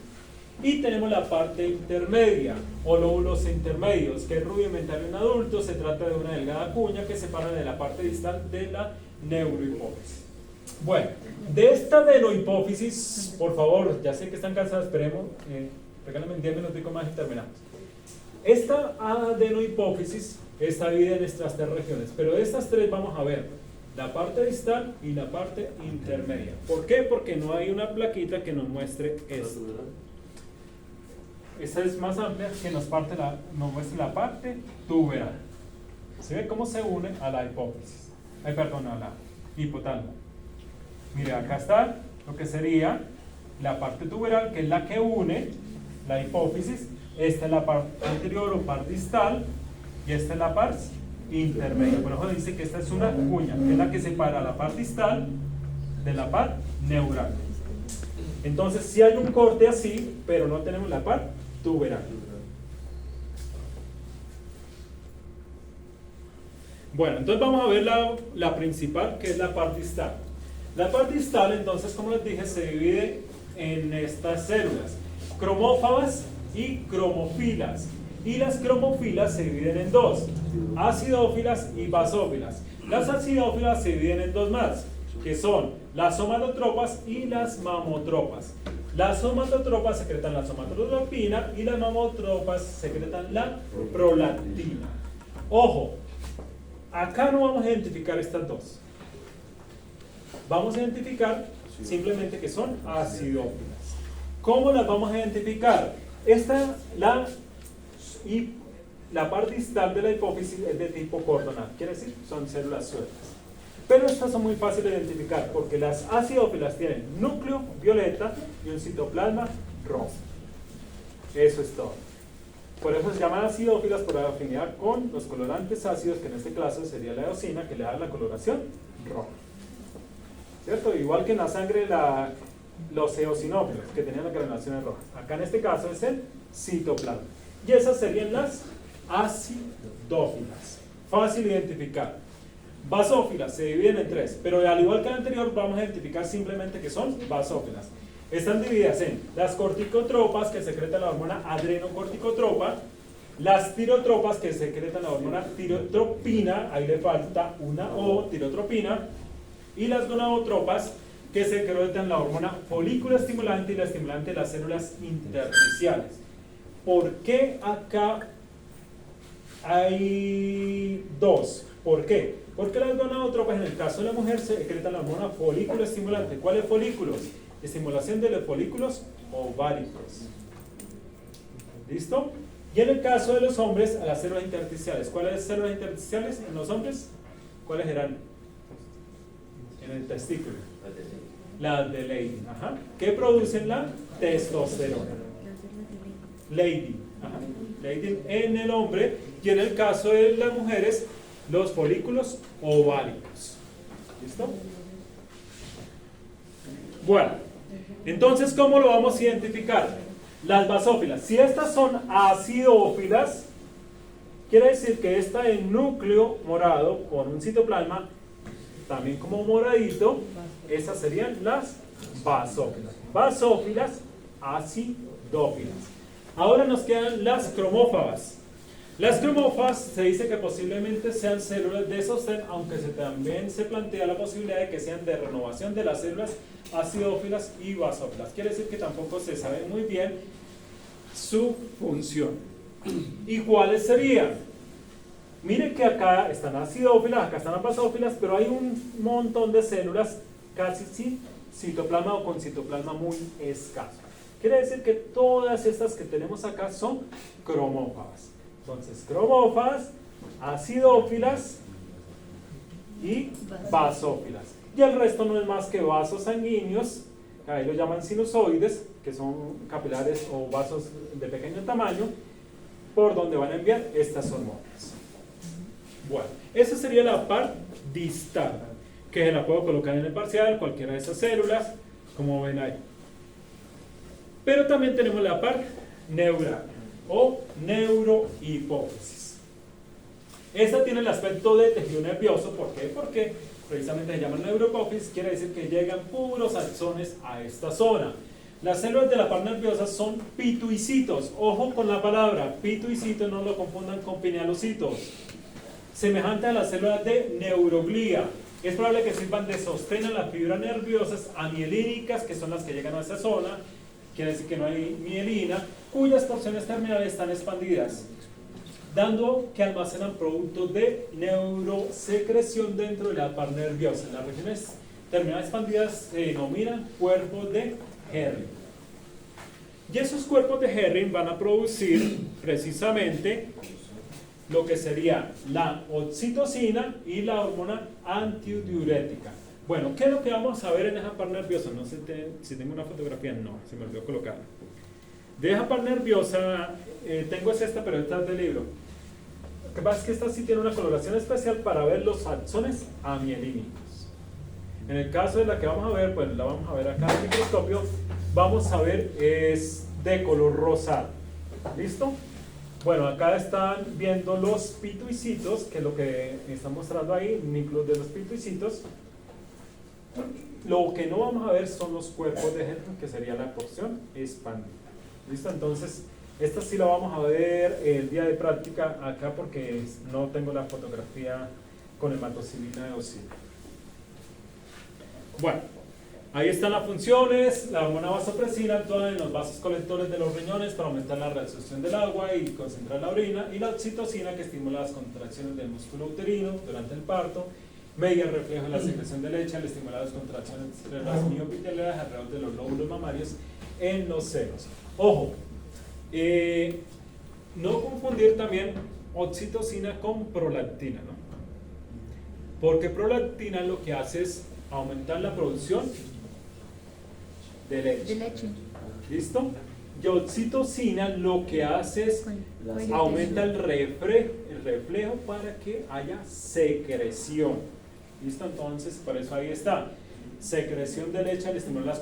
Y tenemos la parte intermedia, o lóbulos intermedios, que es rudimentario en adultos. Se trata de una delgada cuña que separa de la parte distal de la neurohipófisis. Bueno, de esta adenohipófisis, por favor, ya sé que están cansados, esperemos, regálenme 10 minutos más y terminamos. Esta adenohipófisis está dividida en estas tres regiones, pero de estas tres vamos a ver la parte distal y la parte intermedia. ¿Por qué? Porque no hay una plaquita que nos muestre esto. Esta es más amplia, que nos muestra la parte tuberal. ¿Se ve cómo se une a la hipófisis? A la hipotálamo. Mire, acá está lo que sería la parte tuberal, que es la que une la hipófisis. Esta es la parte anterior o parte distal, y esta es la parte intermedia. Por eso dice que esta es una cuña, que es la que separa la parte distal de la parte neural. Entonces, sí hay un corte así, pero no tenemos la parte tuberal. Bueno, entonces vamos a ver la principal, que es la parte distal. La parte distal, entonces, como les dije, se divide en estas células: cromófagas y cromofilas. Y las cromofilas se dividen en dos: acidófilas y basófilas. Las acidófilas se dividen en dos más, que son las somatotropas y las mamotropas. Las somatotropas secretan la somatotropina y las mamotropas secretan la prolactina. Ojo, acá no vamos a identificar estas dos. Vamos a identificar simplemente que son acidófilas. ¿Cómo las vamos a identificar? La parte distal de la hipófisis es de tipo cordonal, quiere decir son células sueltas. Pero estas son muy fáciles de identificar porque las acidófilas tienen núcleo violeta y un citoplasma rosa. Eso es todo. Por eso se llaman acidófilas, por afinidad con los colorantes ácidos, que en este caso sería la eosina, que le da la coloración roja. ¿Cierto? Igual que en la sangre los eosinófilos, que tenían las granulaciones rojas. Acá en este caso es el citoplasma. Y esas serían las acidófilas. Fácil de identificar. Basófilas se dividen en tres, pero al igual que el anterior vamos a identificar simplemente que son basófilas. Están divididas en las corticotropas, que secretan la hormona adrenocorticotropa, las tirotropas, que secretan la hormona tirotropina, ahí le falta una O, tirotropina, y las gonadotropas, que secretan la hormona folículo estimulante y la estimulante de las células intersticiales. ¿Por qué acá hay dos? ¿Por qué? Porque las gonadotropas, en el caso de la mujer, secretan la hormona folículo estimulante. ¿Cuáles folículos? Estimulación de los folículos ováricos. ¿Listo? Y en el caso de los hombres, a las células intersticiales. ¿Cuáles células intersticiales en los hombres? ¿Cuáles eran? En el testículo. Las de Leydig. Ajá. ¿Qué producen la testosterona? Leydig. Ajá. Leydig en el hombre, y en el caso de las mujeres, los folículos ováricos. ¿Listo? Bueno, entonces, ¿cómo lo vamos a identificar? Las basófilas. Si estas son acidófilas, quiere decir que esta es núcleo morado con un citoplasma también como moradito. Estas serían las basófilas. Basófilas, acidófilas. Ahora nos quedan las cromófagas. Las cromófagas se dice que posiblemente sean células de sostén, aunque también se plantea la posibilidad de que sean de renovación de las células acidófilas y basófilas. Quiere decir que tampoco se sabe muy bien su función. ¿Y cuáles serían? Miren que acá están acidófilas, acá están las basófilas, pero hay un montón de células casi sin citoplasma o con citoplasma muy escaso. Quiere decir que todas estas que tenemos acá son cromófagas. Entonces, cromófagas, acidófilas y basófilas. Y el resto no es más que vasos sanguíneos, ahí lo llaman sinusoides, que son capilares o vasos de pequeño tamaño, por donde van a enviar estas hormonas. Bueno, esa sería la parte distal, que se la puedo colocar en el parcial, cualquiera de esas células, como ven ahí. Pero también tenemos la parte neural o neurohipófisis. Esta tiene el aspecto de tejido nervioso. ¿Por qué? Porque precisamente se llama neurohipófisis, quiere decir que llegan puros axones a esta zona. Las células de la parte nerviosa son pituicitos. Ojo con la palabra, pituicitos, no lo confundan con pinealocitos. Semejante a las células de neuroglía. Es probable que sirvan de sostén a las fibras nerviosas amielínicas, que son las que llegan a esa zona. Quiere decir que no hay mielina, cuyas porciones terminales están expandidas, dando que almacenan productos de neurosecreción dentro de la parte nerviosa. Las regiones terminales expandidas se denominan cuerpos de Henry. Y esos cuerpos de Henry van a producir precisamente lo que sería la oxitocina y la hormona antidiurética. Bueno, ¿qué es lo que vamos a ver en esa parte nerviosa? No sé si tengo una fotografía, no, se me olvidó colocarla. De esa parte nerviosa, tengo esta, pero esta es del libro. Lo que pasa es que esta sí tiene una coloración especial para ver los axones amielínicos. En el caso de la que vamos a ver, pues la vamos a ver acá en el microscopio, vamos a ver es de color rosado. ¿Listo? Bueno, acá están viendo los pituicitos, que es lo que está mostrando ahí, núcleos de los pituicitos. Lo que no vamos a ver son los cuerpos de Henry, que sería la porción expandida. ¿Listo? Entonces, esta sí la vamos a ver el día de práctica acá porque no tengo la fotografía con hematocilina de auxilio. Bueno, ahí están las funciones. La hormona vasopresina actúa en los vasos colectores de los riñones para aumentar la reabsorción del agua y concentrar la orina, y la oxitocina, que estimula las contracciones del músculo uterino durante el parto, media el reflejo de la secreción de leche al estimular las contracciones de las miopiteliales alrededor de los lóbulos mamarios en los senos. Ojo, no confundir también oxitocina con prolactina, ¿no? Porque prolactina lo que hace es aumentar la producción de leche. ¿Listo? Y oxitocina lo que hace es aumenta el reflejo para que haya secreción. ¿Listo? Entonces, por eso ahí está. Secreción de leche al estimular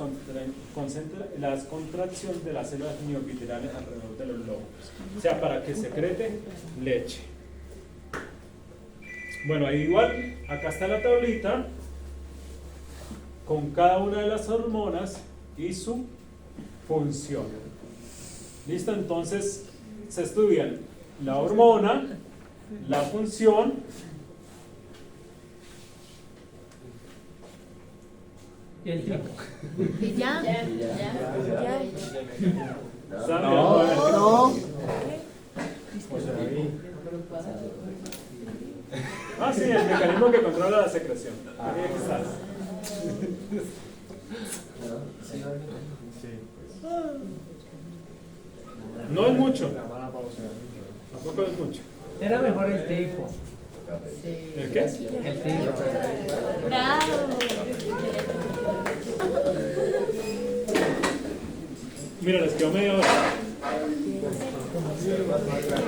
las contracciones de las células miopiteliales alrededor de los lóbulos. O sea, para que secrete leche. Bueno, ahí igual, acá está la tablita con cada una de las hormonas y su función. ¿Listo? Entonces, se estudian la hormona, la función, y el tipo. Y ya. No. Ah, sí, el mecanismo que controla la secreción. Ahí está. No es mucho. Tampoco es mucho. Era mejor el tipo. ¿El qué? El tipo. Bravo. Mira, les quedó media hora.